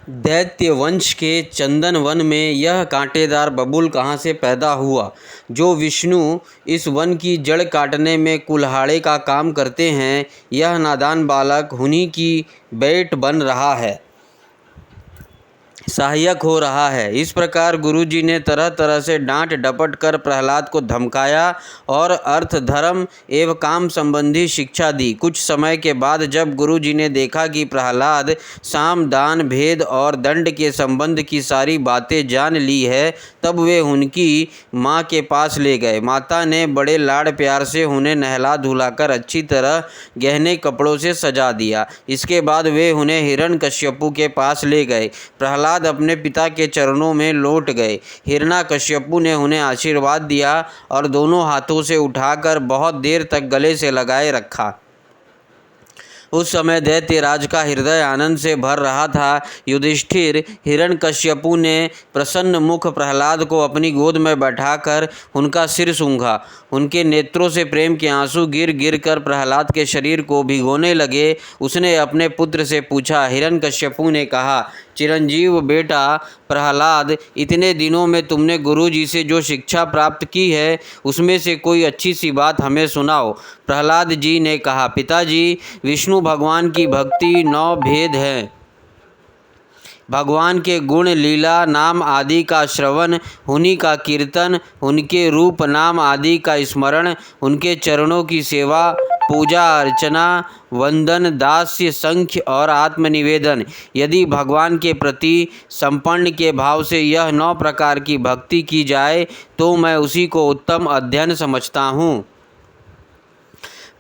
दैत्य वंश के चंदन वन में यह कांटेदार बबूल कहाँ से पैदा हुआ जो विष्णु इस वन की जड़ काटने में कुल्हाड़े का काम करते हैं। यह नादान बालक उन्हीं की बेट बन रहा है, सहायक हो रहा है। इस प्रकार गुरुजी ने तरह तरह से डांट डपट कर प्रहलाद को धमकाया और अर्थ, धर्म एवं काम संबंधी शिक्षा दी। कुछ समय के बाद जब गुरुजी ने देखा कि प्रहलाद साम, दान, भेद और दंड के संबंध की सारी बातें जान ली है, तब वे उनकी माँ के पास ले गए। माता ने बड़े लाड़ प्यार से उन्हें नहला धुलाकर अच्छी तरह गहने कपड़ों से सजा दिया। इसके बाद वे उन्हें हिरण्यकश्यपु के पास ले गए। प्रहलाद अपने पिता के चरणों में लौट गए। हिरण्यकश्यपु ने उन्हें आशीर्वाद दिया और दोनों हाथों से उठाकर बहुत देर तक गले से लगाए रखा। उस समय दैत्यराज का हृदय आनंद से भर रहा था। युधिष्ठिर हिरण्यकश्यपु ने प्रसन्न मुख प्रहलाद को अपनी गोद में बैठाकर उनका सिर सूंघा। उनके नेत्रों से प्रेम के आंसू गिर गिर कर प्रहलाद के शरीर को भिगोने लगे। उसने अपने पुत्र से पूछा। हिरण्यकश्यपु ने कहा, चिरंजीव बेटा प्रहलाद, इतने दिनों में तुमने गुरुजी से जो शिक्षा प्राप्त की है उसमें से कोई अच्छी सी बात हमें सुनाओ। प्रहलाद जी ने कहा, पिताजी, विष्णु भगवान की भक्ति 9 भेद है। भगवान के गुण, लीला, नाम आदि का श्रवण, उन्हीं का कीर्तन, उनके रूप, नाम आदि का स्मरण, उनके चरणों की सेवा, पूजा अर्चना, वंदन, दास्य, संख्य और आत्मनिवेदन। यदि भगवान के प्रति संपन्न के भाव से यह 9 प्रकार की भक्ति की जाए तो मैं उसी को उत्तम अध्ययन समझता हूँ।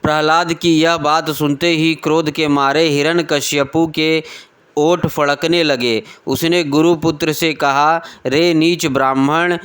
प्रहलाद की यह बात सुनते ही क्रोध के मारे हिरण्यकश्यपु के ओठ फड़कने लगे। उसने गुरुपुत्र से कहा, रे नीच ब्राह्मण,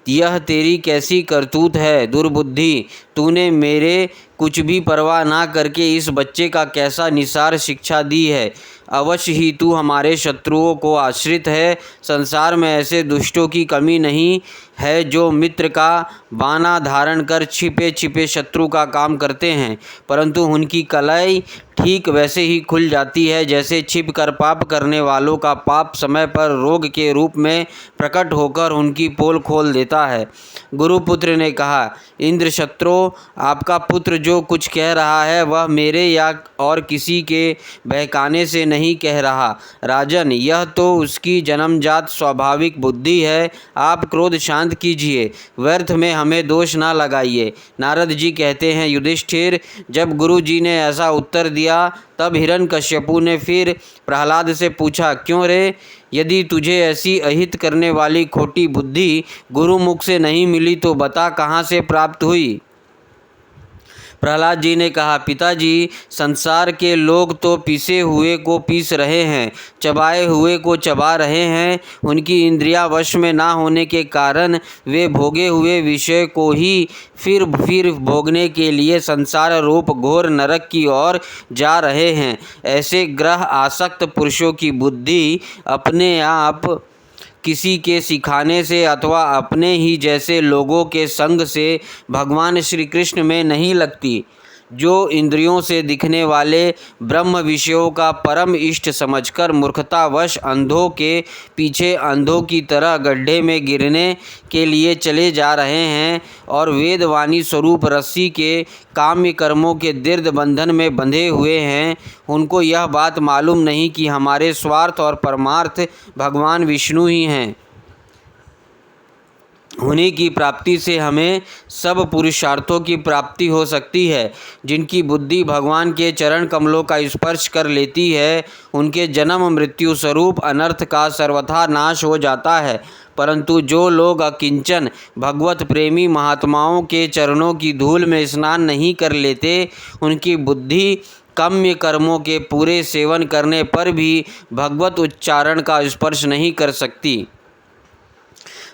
यह तेरी कैसी करतूत है? दुर्बुद्धि, तूने मेरे कुछ भी परवाह ना करके इस बच्चे का कैसा निसार शिक्षा दी है। अवश्य ही तू हमारे शत्रुओं को आश्रित है। संसार में ऐसे दुष्टों की कमी नहीं है जो मित्र का बाना धारण कर छिपे छिपे शत्रु का काम करते हैं, परंतु उनकी कलाई ठीक वैसे ही खुल जाती है जैसे छिप कर पाप करने वालों का पाप समय पर रोग के रूप में प्रकट होकर उनकी पोल खोल देता है। गुरुपुत्र ने कहा, इंद्र शत्रु, आपका पुत्र जो कुछ कह रहा है वह मेरे या और किसी के बहकाने से नहीं कह रहा। राजन, यह तो उसकी जन्मजात स्वाभाविक बुद्धि है। आप क्रोध शांत कीजिए, व्यर्थ में हमें दोष ना लगाइए। नारद जी कहते हैं, युधिष्ठिर, जब गुरु जी ने ऐसा उत्तर दिया तब हिरण्यकश्यपु ने फिर प्रहलाद से पूछा, क्यों रे? यदि तुझे ऐसी अहित करने वाली खोटी बुद्धि गुरुमुख से नहीं मिली तो बता कहाँ से प्राप्त हुई? प्रहलाद जी ने कहा, पिताजी, संसार के लोग तो पीसे हुए को पीस रहे हैं, चबाए हुए को चबा रहे हैं। उनकी इंद्रियां वश में ना होने के कारण वे भोगे हुए विषय को ही फिर भोगने के लिए संसार रूप घोर नरक की ओर जा रहे हैं। ऐसे ग्रह आसक्त पुरुषों की बुद्धि अपने आप किसी के सिखाने से अथवा अपने ही जैसे लोगों के संग से भगवान श्री कृष्ण में नहीं लगती। जो इंद्रियों से दिखने वाले ब्रह्म विषयों का परम इष्ट समझकर मूर्खतावश अंधों के पीछे अंधों की तरह गड्ढे में गिरने के लिए चले जा रहे हैं और वेदवाणी स्वरूप रस्सी के काम्य कर्मों के दीर्घ बंधन में बंधे हुए हैं, उनको यह बात मालूम नहीं कि हमारे स्वार्थ और परमार्थ भगवान विष्णु ही हैं। उन्हीं की प्राप्ति से हमें सब पुरुषार्थों की प्राप्ति हो सकती है। जिनकी बुद्धि भगवान के चरण कमलों का स्पर्श कर लेती है, उनके जन्म मृत्यु स्वरूप अनर्थ का सर्वथा नाश हो जाता है। परंतु जो लोग अकिंचन भगवत प्रेमी महात्माओं के चरणों की धूल में स्नान नहीं कर लेते, उनकी बुद्धि काम्य कर्मों के पूरे सेवन करने पर भी भगवत उच्चारण का स्पर्श नहीं कर सकती।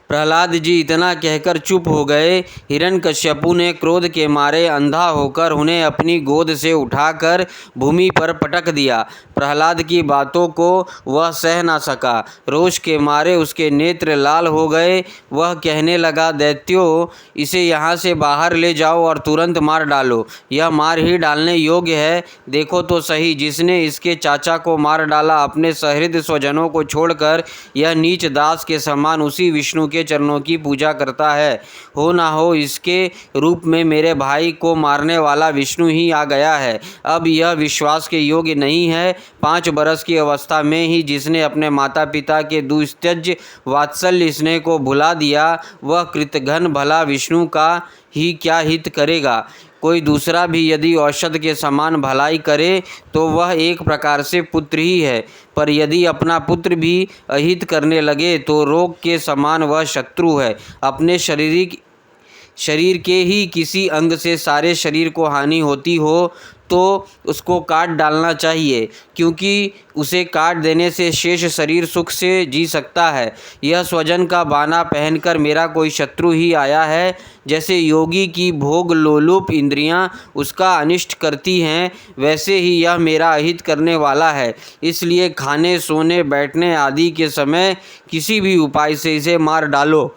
प्रहलाद जी इतना कहकर चुप हो गए। हिरण्यकश्यपु ने क्रोध के मारे अंधा होकर उन्हें अपनी गोद से उठाकर भूमि पर पटक दिया। प्रहलाद की बातों को वह सह न सका। रोष के मारे उसके नेत्र लाल हो गए। वह कहने लगा, दैत्यों, इसे यहाँ से बाहर ले जाओ और तुरंत मार डालो। यह मार ही डालने योग्य है। देखो तो सही, जिसने इसके चाचा को मार डाला, अपने सहृदय स्वजनों को छोड़कर यह नीच दास के समान उसी विष्णु के चरणों की पूजा करता है। हो ना हो इसके रूप में मेरे भाई को मारने वाला विष्णु ही आ गया है। अब यह विश्वास के योग्य नहीं है। 5 बरस की अवस्था में ही जिसने अपने माता पिता के दुस्त्यज वात्सल्य स्नेह को भुला दिया, वह कृतघ्न भला विष्णु का ही क्या हित करेगा। कोई दूसरा भी यदि औषध के समान भलाई करे तो वह एक प्रकार से पुत्र ही है, पर यदि अपना पुत्र भी अहित करने लगे तो रोग के समान वह शत्रु है। अपने शरीर के ही किसी अंग से सारे शरीर को हानि होती हो तो उसको काट डालना चाहिए, क्योंकि उसे काट देने से शेष शरीर सुख से जी सकता है। यह स्वजन का बाना पहनकर मेरा कोई शत्रु ही आया है। जैसे योगी की भोग लोलुप इंद्रियां उसका अनिष्ट करती हैं, वैसे ही यह मेरा अहित करने वाला है। इसलिए खाने, सोने, बैठने आदि के समय किसी भी उपाय से इसे मार डालो।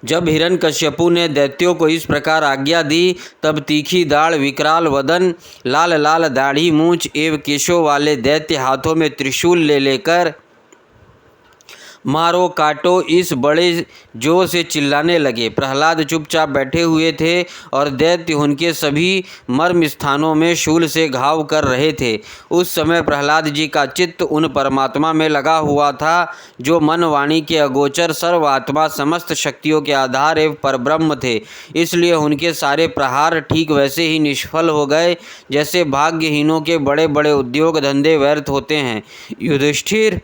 जब हिरण्यकश्यपु ने दैत्यों को इस प्रकार आज्ञा दी, तब तीखी दाढ़, विकराल वदन, लाल लाल दाढ़ी, मूंछ एवं केशों वाले दैत्य हाथों में त्रिशूल ले लेकर मारो काटो इस बड़े जोर से चिल्लाने लगे। प्रहलाद चुपचाप बैठे हुए थे और दैत्य उनके सभी मर्म स्थानों में शूल से घाव कर रहे थे। उस समय प्रहलाद जी का चित्त उन परमात्मा में लगा हुआ था जो मन वाणी के अगोचर सर्वात्मा, समस्त शक्तियों के आधार एवं परब्रह्म थे। इसलिए उनके सारे प्रहार ठीक वैसे ही निष्फल हो गए जैसे भाग्यहीनों के बड़े बड़े उद्योग धंधे व्यर्थ होते हैं। युधिष्ठिर,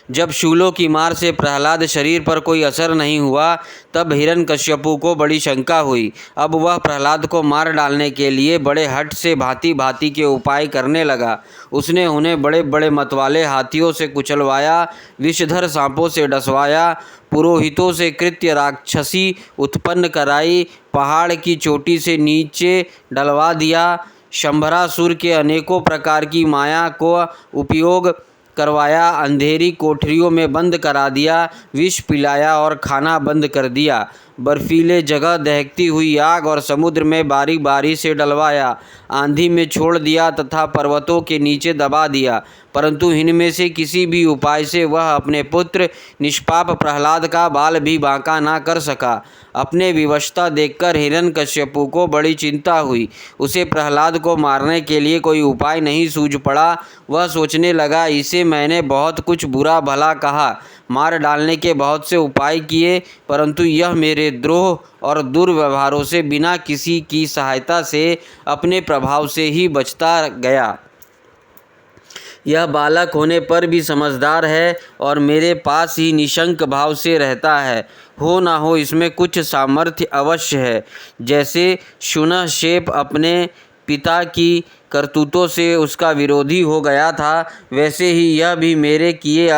जब शूलों की मार से प्रहलाद शरीर पर कोई असर नहीं हुआ, तब हिरण्यकश्यपु को बड़ी शंका हुई। अब वह प्रहलाद को मार डालने के लिए बड़े हठ से भांति भांति के उपाय करने लगा। उसने उन्हें बड़े बड़े मतवाले हाथियों से कुचलवाया, विषधर सांपों से डसवाया, पुरोहितों से कृत्य राक्षसी उत्पन्न कराई, पहाड़ की चोटी से नीचे डलवा दिया, शंभरासुर के अनेकों प्रकार की माया को उपयोग करवाया, अंधेरी कोठरियों में बंद करा दिया, विष पिलाया और खाना बंद कर दिया, बर्फीले जगह दहकती हुई आग और समुद्र में बारी बारी से डलवाया, आंधी में छोड़ दिया तथा पर्वतों के नीचे दबा दिया, परंतु इनमें से किसी भी उपाय से वह अपने पुत्र निष्पाप प्रहलाद का बाल भी बांका ना कर सका। अपने विवशता देखकर हिरण्यकश्यपु को बड़ी चिंता हुई। उसे प्रहलाद को मारने के लिए कोई उपाय नहीं सूझ पड़ा। वह सोचने लगा, इसे मैंने बहुत कुछ बुरा भला कहा, मार डालने के बहुत से उपाय किए, परंतु यह मेरे द्रोह और दुर्व्यवहारों से बिना किसी की सहायता से अपने प्रभाव से ही बचता गया। यह बालक होने पर भी समझदार है और मेरे पास ही निशंक भाव से रहता है। हो ना हो इसमें कुछ सामर्थ्य अवश्य है। जैसे शुनशेप अपने पिता की करतूतों से उसका विरोधी हो गया था, वैसे ही यह भी मेरे किए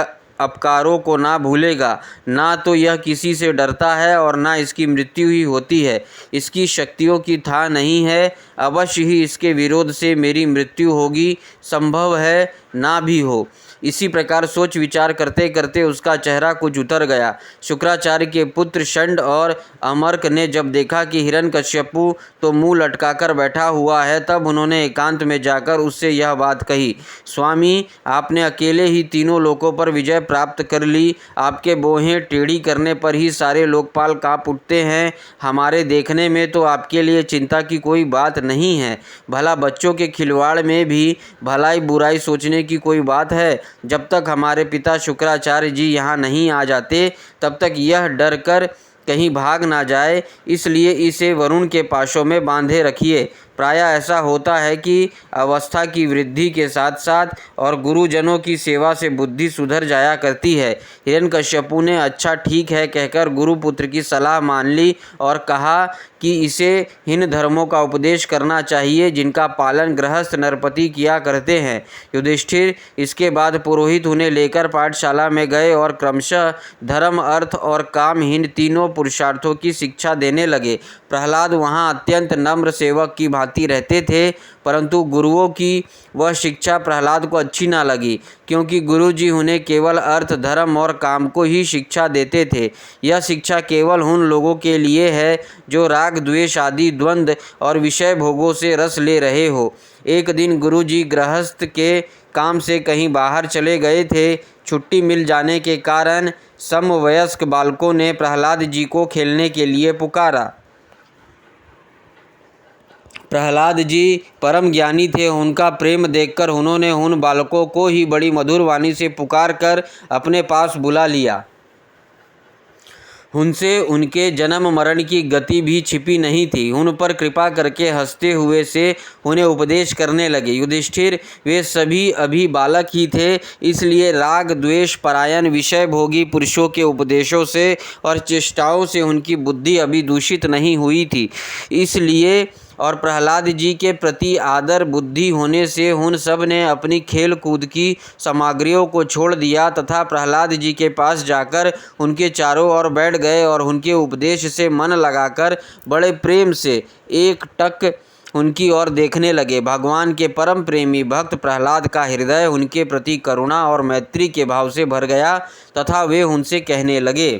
अपकारों को ना भूलेगा। ना तो यह किसी से डरता है और ना इसकी मृत्यु ही होती है। इसकी शक्तियों की था नहीं है, अवश्य ही इसके विरोध से मेरी मृत्यु होगी, संभव है ना भी हो। इसी प्रकार सोच विचार करते करते उसका चेहरा कुछ उतर गया। शुक्राचार्य के पुत्र षंड और अमर्क ने जब देखा कि हिरण्यकश्यपु तो मुंह लटकाकर बैठा हुआ है, तब उन्होंने एकांत में जाकर उससे यह बात कही, स्वामी, आपने अकेले ही तीनों लोकों पर विजय प्राप्त कर ली। आपके बोहें टेढ़ी करने पर ही सारे लोकपाल काँप उठते हैं। हमारे देखने में तो आपके लिए चिंता की कोई बात नहीं है। भला बच्चों के खिलवाड़ में भी भलाई बुराई सोचने की कोई बात है? जब तक हमारे पिता शुक्राचार्य जी यहाँ नहीं आ जाते, तब तक यह डर कर कहीं भाग ना जाए, इसलिए इसे वरुण के पाशों में बांधे रखिए। प्रायः ऐसा होता है कि अवस्था की वृद्धि के साथ साथ और गुरुजनों की सेवा से बुद्धि सुधर जाया करती है। हिरण्यकश्यपु ने अच्छा ठीक है कहकर गुरुपुत्र की सलाह मान ली और कहा कि इसे इन धर्मों का उपदेश करना चाहिए जिनका पालन गृहस्थ नरपति किया करते हैं। युधिष्ठिर इसके बाद पुरोहित उन्हें लेकर पाठशाला में गए और क्रमशः धर्म, अर्थ और काम इन तीनों पुरुषार्थों की शिक्षा देने लगे। प्रहलाद वहाँ अत्यंत नम्र सेवक की भांति रहते थे, परंतु गुरुओं की वह शिक्षा प्रहलाद को अच्छी न लगी, क्योंकि गुरुजी उन्हें केवल अर्थ, धर्म और काम को ही शिक्षा देते थे। यह शिक्षा केवल उन लोगों के लिए है जो राग, द्वेष आदि द्वंद्व और विषय भोगों से रस ले रहे हो। एक दिन गुरुजी गृहस्थ के काम से कहीं बाहर चले गए थे। छुट्टी मिल जाने के कारण समवयस्क बालकों ने प्रहलाद जी को खेलने के लिए पुकारा। प्रहलाद जी परम ज्ञानी थे। उनका प्रेम देखकर उन्होंने उन बालकों को ही बड़ी मधुर वाणी से पुकार कर अपने पास बुला लिया। उनसे उनके जन्म मरण की गति भी छिपी नहीं थी। उन पर कृपा करके हंसते हुए से उन्हें उपदेश करने लगे। युधिष्ठिर वे सभी अभी बालक ही थे, इसलिए राग, द्वेष परायण, विषय भोगी पुरुषों के उपदेशों से और चेष्टाओं से उनकी बुद्धि अभी दूषित नहीं हुई थी। इसलिए और प्रहलाद जी के प्रति आदर बुद्धि होने से उन सब ने अपनी खेल कूद की सामग्रियों को छोड़ दिया तथा प्रहलाद जी के पास जाकर उनके चारों ओर बैठ गए और उनके उपदेश से मन लगाकर बड़े प्रेम से एकटक उनकी ओर देखने लगे। भगवान के परम प्रेमी भक्त प्रहलाद का हृदय उनके प्रति करुणा और मैत्री के भाव से भर गया तथा वे उनसे कहने लगे।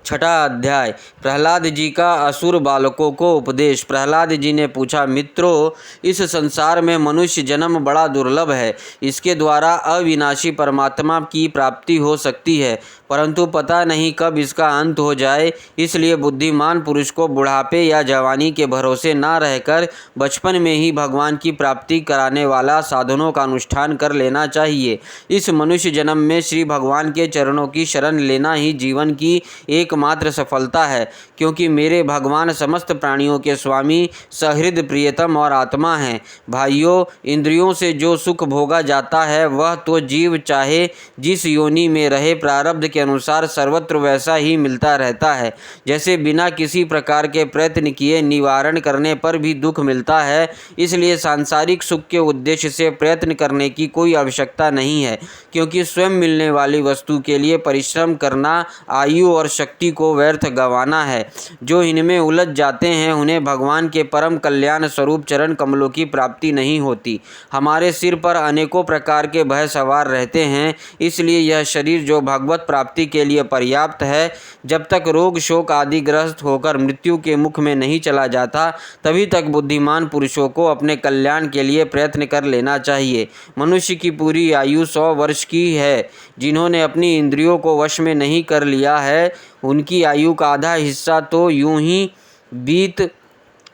छठा अध्याय, प्रहलाद जी का असुर बालकों को उपदेश। प्रहलाद जी ने पूछा, मित्रों, इस संसार में मनुष्य जन्म बड़ा दुर्लभ है। इसके द्वारा अविनाशी परमात्मा की प्राप्ति हो सकती है, परंतु पता नहीं कब इसका अंत हो जाए। इसलिए बुद्धिमान पुरुष को बुढ़ापे या जवानी के भरोसे न रहकर बचपन में ही भगवान की प्राप्ति कराने वाला साधनों का अनुष्ठान कर लेना चाहिए। इस मनुष्य जन्म में श्री भगवान के चरणों की शरण लेना ही जीवन की एकमात्र सफलता है, क्योंकि मेरे भगवान समस्त प्राणियों के स्वामी, सहृद, प्रियतम और आत्मा हैं। भाइयों, इंद्रियों से जो सुख भोगा जाता है वह तो जीव चाहे जिस योनि में रहे प्रारब्ध के अनुसार सर्वत्र वैसा ही मिलता रहता है। जैसे बिना किसी प्रकार के प्रयत्न किए निवारण करने पर भी दुख मिलता है, इसलिए सांसारिक सुख के उद्देश्य से प्रयत्न करने की कोई आवश्यकता नहीं है, क्योंकि स्वयं मिलने वाली वस्तु के लिए परिश्रम करना आयु और शक्ति को व्यर्थ गंवाना है। जो इनमें उलझ जाते हैं उन्हें भगवान के परम कल्याण स्वरूप चरण कमलों की प्राप्ति नहीं होती। हमारे सिर पर अनेकों प्रकार के भय सवार रहते हैं, इसलिए यह शरीर जो भगवत प्राप्ति के लिए पर्याप्त है, जब तक रोग शोक आदि ग्रस्त होकर मृत्यु के मुख में नहीं चला जाता, तभी तक बुद्धिमान पुरुषों को अपने कल्याण के लिए प्रयत्न कर लेना चाहिए। मनुष्य की पूरी आयु 100 वर्ष की है। जिन्होंने अपनी इंद्रियों को वश में नहीं कर लिया है, उनकी आयु का आधा हिस्सा तो यूं ही बीत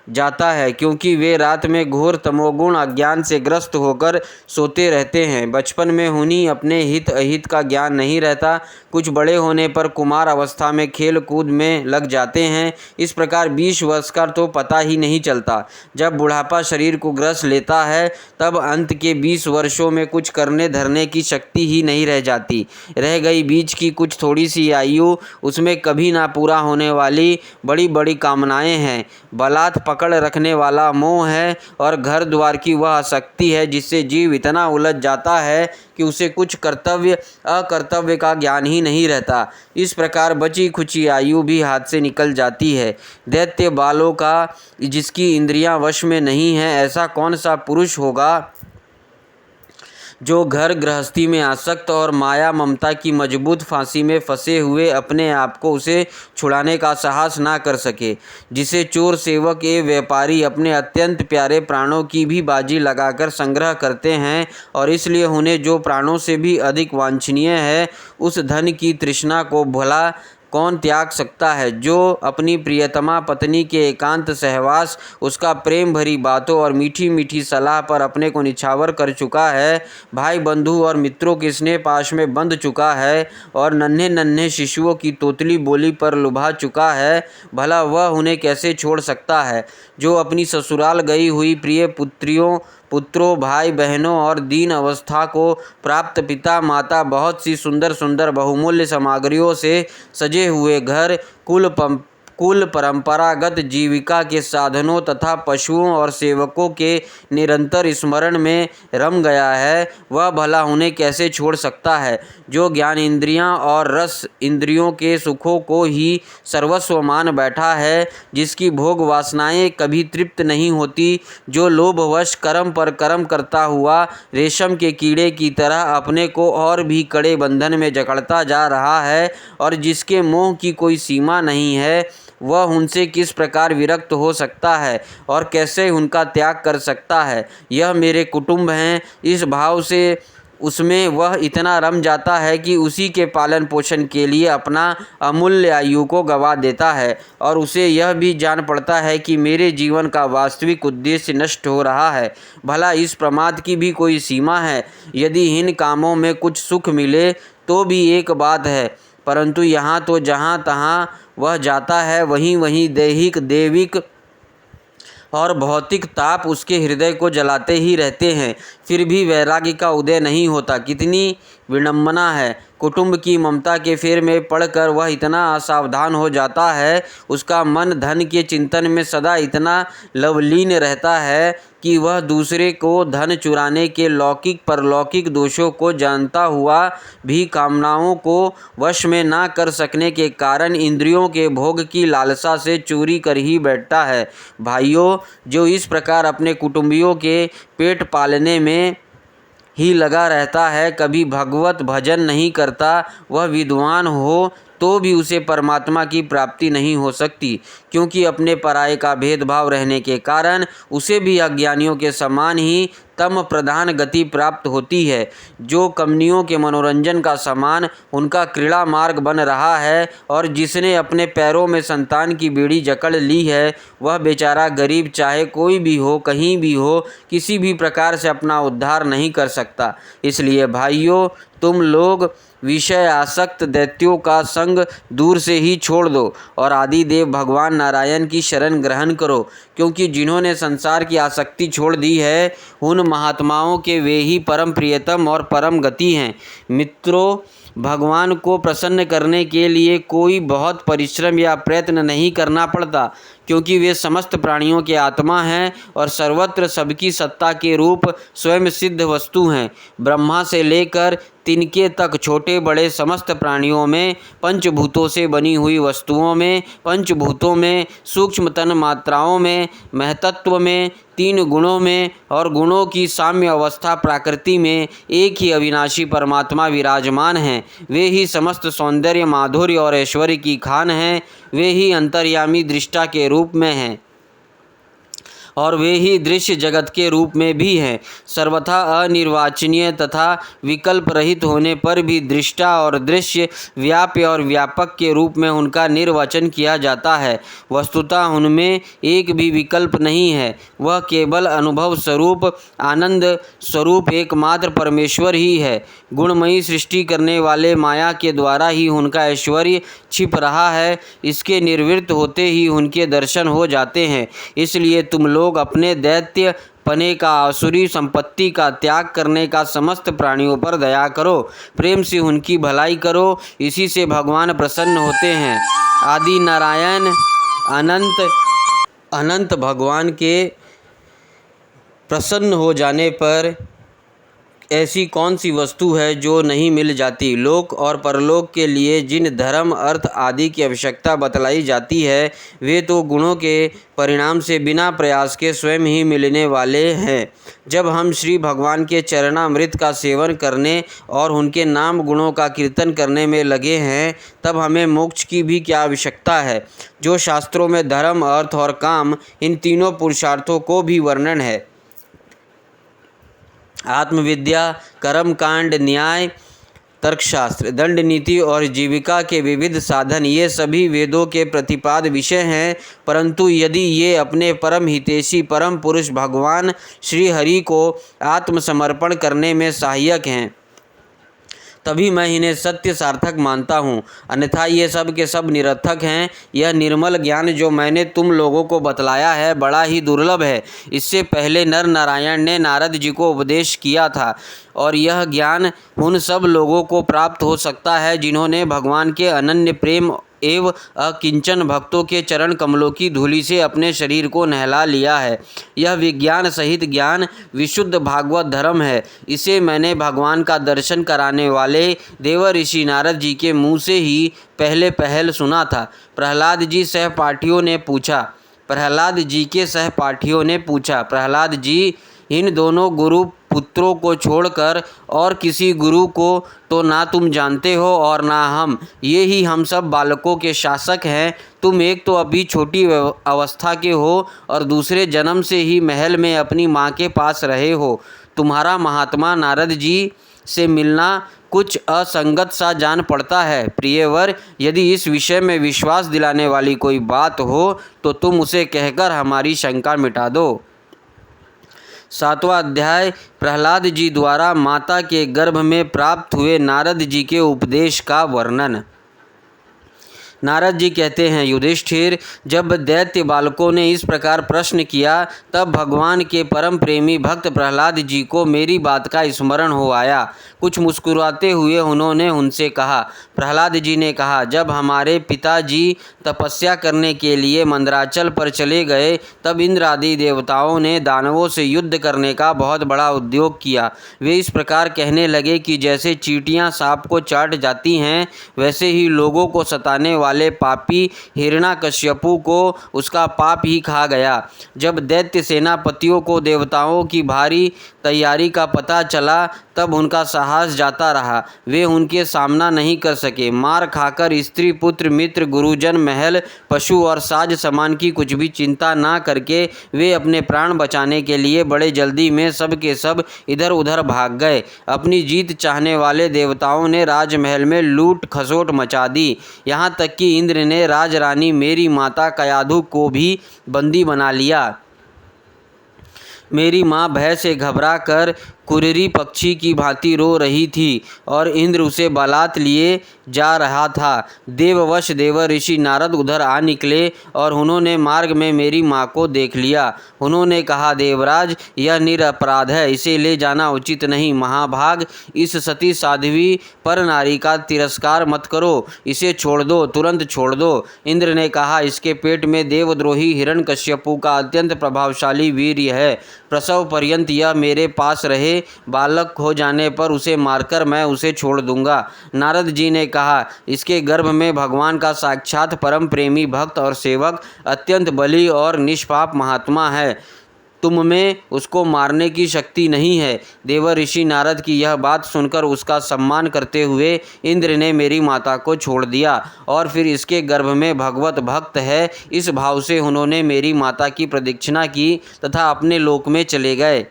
जाता है, क्योंकि वे रात में घोर तमोगुण अज्ञान से ग्रस्त होकर सोते रहते हैं। बचपन में उन्हीं अपने हित अहित का ज्ञान नहीं रहता। कुछ बड़े होने पर कुमार अवस्था में खेल कूद में लग जाते हैं। इस प्रकार 20 वर्ष का तो पता ही नहीं चलता। जब बुढ़ापा शरीर को ग्रस लेता है, तब अंत के 20 वर्षों में कुछ करने धरने की शक्ति ही नहीं रह जाती। रह गई बीच की कुछ थोड़ी सी आयु, उसमें कभी ना पूरा होने वाली बड़ी बड़ी कामनाएं हैं। बलात् पकड़ रखने वाला मोह है और घर द्वार की वह आसक्ति है, जिससे जीव इतना उलझ जाता है कि उसे कुछ कर्तव्य अकर्तव्य का ज्ञान ही नहीं रहता। इस प्रकार बची खुची आयु भी हाथ से निकल जाती है। दैत्य बालों का जिसकी इंद्रियां वश में नहीं है, ऐसा कौन सा पुरुष होगा जो घर गृहस्थी में आसक्त और माया ममता की मजबूत फांसी में फंसे हुए अपने आप को उसे छुड़ाने का साहस ना कर सके। जिसे चोर, सेवक एवं व्यापारी अपने अत्यंत प्यारे प्राणों की भी बाजी लगाकर संग्रह करते हैं, और इसलिए उन्हें जो प्राणों से भी अधिक वांछनीय है, उस धन की तृष्णा को भला कौन त्याग सकता है। जो अपनी प्रियतमा पत्नी के एकांत सहवास, उसका प्रेम भरी बातों और मीठी मीठी सलाह पर अपने को निछावर कर चुका है, भाई बंधु और मित्रों के स्नेह पाश में बंध चुका है और नन्हे नन्हे शिशुओं की तोतली बोली पर लुभा चुका है, भला वह उन्हें कैसे छोड़ सकता है। जो अपनी ससुराल गई हुई प्रिय पुत्रों, भाई बहनों और दीन अवस्था को प्राप्त पिता माता, बहुत सी सुंदर सुंदर बहुमूल्य सामग्रियों से सजे हुए घर, कुल परंपरागत जीविका के साधनों तथा पशुओं और सेवकों के निरंतर स्मरण में रम गया है, वह भला उन्हें कैसे छोड़ सकता है। जो ज्ञान इंद्रियां और रस इंद्रियों के सुखों को ही सर्वस्व मान बैठा है, जिसकी भोग वासनाएं कभी तृप्त नहीं होती, जो लोभवश कर्म पर कर्म करता हुआ रेशम के कीड़े की तरह अपने को और भी कड़े बंधन में जकड़ता जा रहा है और जिसके मोह की कोई सीमा नहीं है, वह उनसे किस प्रकार विरक्त हो सकता है और कैसे उनका त्याग कर सकता है। यह मेरे कुटुंब हैं, इस भाव से उसमें वह इतना रम जाता है कि उसी के पालन पोषण के लिए अपना अमूल्य आयु को गंवा देता है और उसे यह भी जान पड़ता है कि मेरे जीवन का वास्तविक उद्देश्य नष्ट हो रहा है। भला इस प्रमाद की भी कोई सीमा है। यदि इन कामों में कुछ सुख मिले तो भी एक बात है, परंतु यहाँ तो जहाँ तहाँ वह जाता है वहीं वहीं दैहिक दैविक और भौतिक ताप उसके हृदय को जलाते ही रहते हैं, फिर भी वैराग्य का उदय नहीं होता। कितनी विडंबना है। कुटुंब की ममता के फेर में पड़कर वह इतना असावधान हो जाता है, उसका मन धन के चिंतन में सदा इतना लवलीन रहता है कि वह दूसरे को धन चुराने के लौकिक परलौकिक दोषों को जानता हुआ भी कामनाओं को वश में ना कर सकने के कारण इंद्रियों के भोग की लालसा से चोरी कर ही बैठता है। भाइयों, जो इस प्रकार अपने कुटुंबियों के पेट पालने में ही लगा रहता है, कभी भगवत भजन नहीं करता, वह विद्वान हो तो भी उसे परमात्मा की प्राप्ति नहीं हो सकती, क्योंकि अपने पराये का भेदभाव रहने के कारण उसे भी अज्ञानियों के समान ही तम प्रधान गति प्राप्त होती है। जो कमनियों के मनोरंजन का सामान उनका क्रीड़ा मार्ग बन रहा है और जिसने अपने पैरों में संतान की बेड़ी जकड़ ली है, वह बेचारा गरीब चाहे कोई भी हो, कहीं भी हो, किसी भी प्रकार से अपना उद्धार नहीं कर सकता। इसलिए भाइयों, तुम लोग विषय आसक्त दैत्यों का संग दूर से ही छोड़ दो और आदिदेव भगवान नारायण की शरण ग्रहण करो, क्योंकि जिन्होंने संसार की आसक्ति छोड़ दी है, उन महात्माओं के वे ही परम प्रियतम और परम गति हैं। मित्रों, भगवान को प्रसन्न करने के लिए कोई बहुत परिश्रम या प्रयत्न नहीं करना पड़ता, क्योंकि वे समस्त प्राणियों के आत्मा हैं और सर्वत्र सबकी सत्ता के रूप स्वयं सिद्ध वस्तु हैं। ब्रह्मा से लेकर तिनके तक छोटे बड़े समस्त प्राणियों में, पंचभूतों से बनी हुई वस्तुओं में, पंचभूतों में, सूक्ष्म तन मात्राओं में, महतत्व में, तीन गुणों में और गुणों की साम्य अवस्था प्रकृति में एक ही अविनाशी परमात्मा विराजमान हैं। वे ही समस्त सौंदर्य, माधुर्य और ऐश्वर्य की खान हैं। वे ही अंतर्यामी दृष्टा के रूप में हैं और वे ही दृश्य जगत के रूप में भी हैं। सर्वथा अनिर्वाचनीय तथा विकल्प रहित होने पर भी दृष्टा और दृश्य, व्याप्य और व्यापक के रूप में उनका निर्वचन किया जाता है। वस्तुतः उनमें एक भी विकल्प नहीं है। वह केवल अनुभव स्वरूप, आनंद स्वरूप एकमात्र परमेश्वर ही है। गुणमयी सृष्टि करने वाले माया के द्वारा ही उनका ऐश्वर्य छिप रहा है। इसके निर्वृत्त होते ही उनके दर्शन हो जाते हैं। इसलिए तुम लोग अपने दैत्य पने का, आसुरी संपत्ति का त्याग करने का समस्त प्राणियों पर दया करो, प्रेम से उनकी भलाई करो, इसी से भगवान प्रसन्न होते हैं। आदि नारायण अनंत भगवान के प्रसन्न हो जाने पर ऐसी कौन सी वस्तु है जो नहीं मिल जाती। लोक और परलोक के लिए जिन धर्म, अर्थ आदि की आवश्यकता बतलाई जाती है, वे तो गुणों के परिणाम से बिना प्रयास के स्वयं ही मिलने वाले हैं। जब हम श्री भगवान के चरणामृत का सेवन करने और उनके नाम गुणों का कीर्तन करने में लगे हैं, तब हमें मोक्ष की भी क्या आवश्यकता है। जो शास्त्रों में धर्म, अर्थ और काम, इन तीनों पुरुषार्थों को भी वर्णन है। आत्मविद्या, कर्मकांड, न्याय तर्कशास्त्र, दंड नीति और जीविका के विविध साधन, ये सभी वेदों के प्रतिपाद्य विषय हैं। परंतु यदि ये अपने परम हितैषी परम पुरुष भगवान श्री हरि को आत्मसमर्पण करने में सहायक हैं, तभी मैं इन्हें सत्य सार्थक मानता हूँ, अन्यथा ये सब के सब निरर्थक हैं। यह निर्मल ज्ञान जो मैंने तुम लोगों को बतलाया है बड़ा ही दुर्लभ है। इससे पहले नर नारायण ने नारद जी को उपदेश किया था और यह ज्ञान उन सब लोगों को प्राप्त हो सकता है जिन्होंने भगवान के अनन्य प्रेम एवं अकिंचन भक्तों के चरण कमलों की धूलि से अपने शरीर को नहला लिया है। यह विज्ञान सहित ज्ञान विशुद्ध भागवत धर्म है। इसे मैंने भगवान का दर्शन कराने वाले देव ऋषि नारद जी के मुँह से ही पहल सुना था। प्रहलाद जी के सहपाठियों ने पूछा, प्रहलाद जी, इन दोनों गुरु पुत्रों को छोड़कर और किसी गुरु को तो ना तुम जानते हो और ना हम, ये ही हम सब बालकों के शासक हैं। तुम एक तो अभी छोटी अवस्था के हो और दूसरे जन्म से ही महल में अपनी माँ के पास रहे हो। तुम्हारा महात्मा नारद जी से मिलना कुछ असंगत सा जान पड़ता है। प्रियवर, यदि इस विषय में विश्वास दिलाने वाली कोई बात हो तो तुम उसे कहकर हमारी शंका मिटा दो। 7वां अध्याय, प्रहलाद जी द्वारा माता के गर्भ में प्राप्त हुए नारद जी के उपदेश का वर्णन। नारद जी कहते हैं, युधिष्ठिर, जब दैत्य बालकों ने इस प्रकार प्रश्न किया तब भगवान के परम प्रेमी भक्त प्रहलाद जी को मेरी बात का स्मरण हो आया। कुछ मुस्कुराते हुए उन्होंने उनसे कहा। प्रहलाद जी ने कहा, जब हमारे पिताजी तपस्या करने के लिए मंदराचल पर चले गए तब इंद्र आदि देवताओं ने दानवों से युद्ध करने का बहुत बड़ा उद्योग किया। वे इस प्रकार कहने लगे कि जैसे चींटियां सांप को चाट जाती हैं, वैसे ही लोगों को सताने वाले पापी हिरण्यकश्यपु को उसका पाप ही खा गया। जब दैत्य सेनापतियों को देवताओं की भारी तैयारी का पता चला तब उनका साहस जाता रहा। वे उनके सामना नहीं कर सके। मार खाकर स्त्री पुत्र मित्र गुरुजन महल पशु और साज सामान की कुछ भी चिंता ना करके वे अपने प्राण बचाने के लिए बड़े जल्दी में सब के सब इधर उधर भाग गए। अपनी जीत चाहने वाले देवताओं ने राजमहल में लूट खसोट मचा दी। यहाँ तक कि इंद्र ने राजरानी मेरी माता कयाधु को भी बंदी बना लिया। मेरी माँ भय से घबरा कर कुररी पक्षी की भांति रो रही थी और इंद्र उसे बलात् लिए जा रहा था। देववश देव ऋषि नारद उधर आ निकले और उन्होंने मार्ग में मेरी माँ को देख लिया। उन्होंने कहा, देवराज, यह निरपराध है, इसे ले जाना उचित नहीं। महाभाग, इस सती साध्वी पर नारी का तिरस्कार मत करो, इसे छोड़ दो, तुरंत छोड़ दो। इंद्र ने कहा, इसके पेट में देवद्रोही हिरण्यकश्यपु का अत्यंत प्रभावशाली वीर्य है। प्रसव पर्यंत यह मेरे पास रहे, बालक हो जाने पर उसे मारकर मैं उसे छोड़ दूंगा। नारद जी ने कहा, इसके गर्भ में भगवान का साक्षात परम प्रेमी भक्त और सेवक अत्यंत बली और निष्पाप महात्मा है। तुम में उसको मारने की शक्ति नहीं है। देव ऋषि नारद की यह बात सुनकर उसका सम्मान करते हुए इंद्र ने मेरी माता को छोड़ दिया और फिर इसके गर्भ में भगवत भक्त है, इस भाव से उन्होंने मेरी माता की प्रदक्षिणा की तथा अपने लोक में चले गए।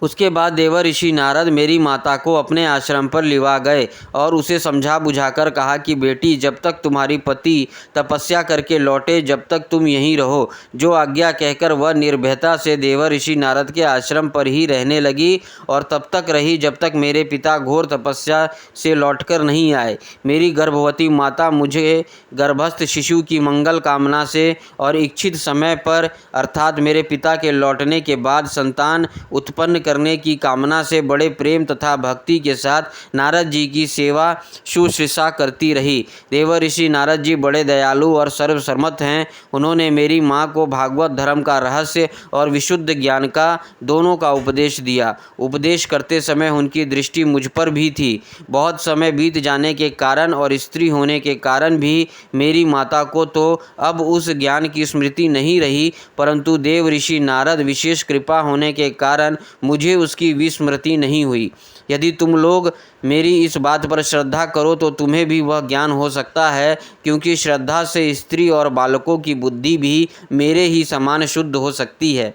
उसके बाद देव ऋषि नारद मेरी माता को अपने आश्रम पर लिवा गए और उसे समझा बुझाकर कहा कि बेटी, जब तक तुम्हारी पति तपस्या करके लौटे जब तक तुम यहीं रहो। जो आज्ञा कहकर वह निर्भयता से देव ऋषि नारद के आश्रम पर ही रहने लगी और तब तक रही जब तक मेरे पिता घोर तपस्या से लौटकर नहीं आए। मेरी गर्भवती माता मुझे गर्भस्थ शिशु की मंगल कामना से और इच्छित समय पर अर्थात मेरे पिता के लौटने के बाद संतान उत्पन्न करने की कामना से बड़े प्रेम तथा भक्ति के साथ नारद जी की सेवा शुश्रूषा करती रही। देव ऋषि नारद जी बड़े दयालु और सर्वसम्मत हैं। उन्होंने मेरी माँ को भागवत धर्म का रहस्य और विशुद्ध ज्ञान का दोनों का उपदेश दिया। उपदेश करते समय उनकी दृष्टि मुझ पर भी थी। बहुत समय बीत जाने के कारण और स्त्री होने के कारण भी मेरी माता को तो अब उस ज्ञान की स्मृति नहीं रही, परंतु देव ऋषि नारद विशेष कृपा होने के कारण मुझे उसकी विस्मृति नहीं हुई। यदि तुम लोग मेरी इस बात पर श्रद्धा करो तो तुम्हें भी वह ज्ञान हो सकता है, क्योंकि श्रद्धा से स्त्री और बालकों की बुद्धि भी मेरे ही समान शुद्ध हो सकती है।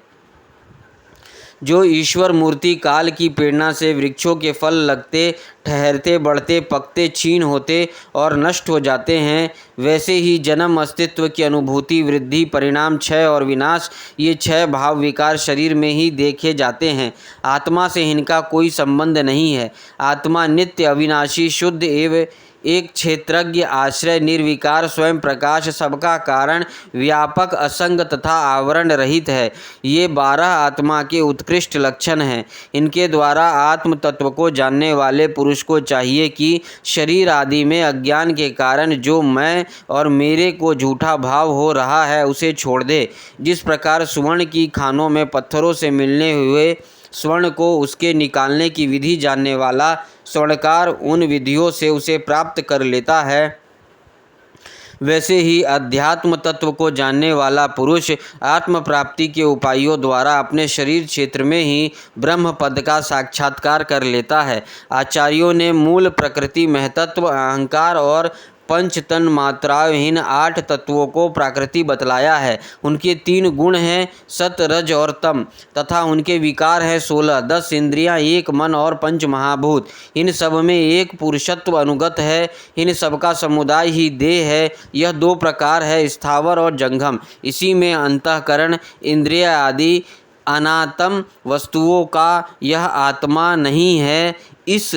जो ईश्वर मूर्ति काल की प्रेरणा से वृक्षों के फल लगते, ठहरते, बढ़ते, पकते, क्षीण होते और नष्ट हो जाते हैं, वैसे ही जन्म, अस्तित्व की अनुभूति, वृद्धि, परिणाम, क्षय और विनाश, ये 6 भाव विकार शरीर में ही देखे जाते हैं। आत्मा से इनका कोई संबंध नहीं है। आत्मा नित्य, अविनाशी, शुद्ध एवं एक क्षेत्रज्ञ, आश्रय, निर्विकार, स्वयं प्रकाश, सबका कारण, व्यापक, असंग तथा आवरण रहित है। ये 12 आत्मा के उत्कृष्ट लक्षण हैं। इनके द्वारा आत्म तत्व को जानने वाले पुरुष को चाहिए कि शरीर आदि में अज्ञान के कारण जो मैं और मेरे को झूठा भाव हो रहा है उसे छोड़ दे। जिस प्रकार सुवर्ण की खानों में पत्थरों से मिलने हुए स्वर्ण को उसके निकालने की विधि जानने वाला स्वर्णकार उन विधियों से उसे प्राप्त कर लेता है, वैसे ही अध्यात्म तत्व को जानने वाला पुरुष आत्म प्राप्ति के उपायों द्वारा अपने शरीर क्षेत्र में ही ब्रह्म पद का साक्षात्कार कर लेता है। आचार्यों ने मूल, प्रकृति, महतत्व, अहंकार और पंच तन मात्राहीन 8 तत्वों को प्रकृति बतलाया है। उनके 3 गुण हैं, सत, रज और तम, तथा उनके विकार हैं 16, 10 इंद्रियां, 1 मन और 5 महाभूत। इन सब में एक पुरुषत्व अनुगत है। इन सब का समुदाय ही देह है। यह 2 प्रकार है, स्थावर और जंगम। इसी में अंतःकरण, इंद्रिय आदि अनात्म वस्तुओं का यह आत्मा नहीं है। इस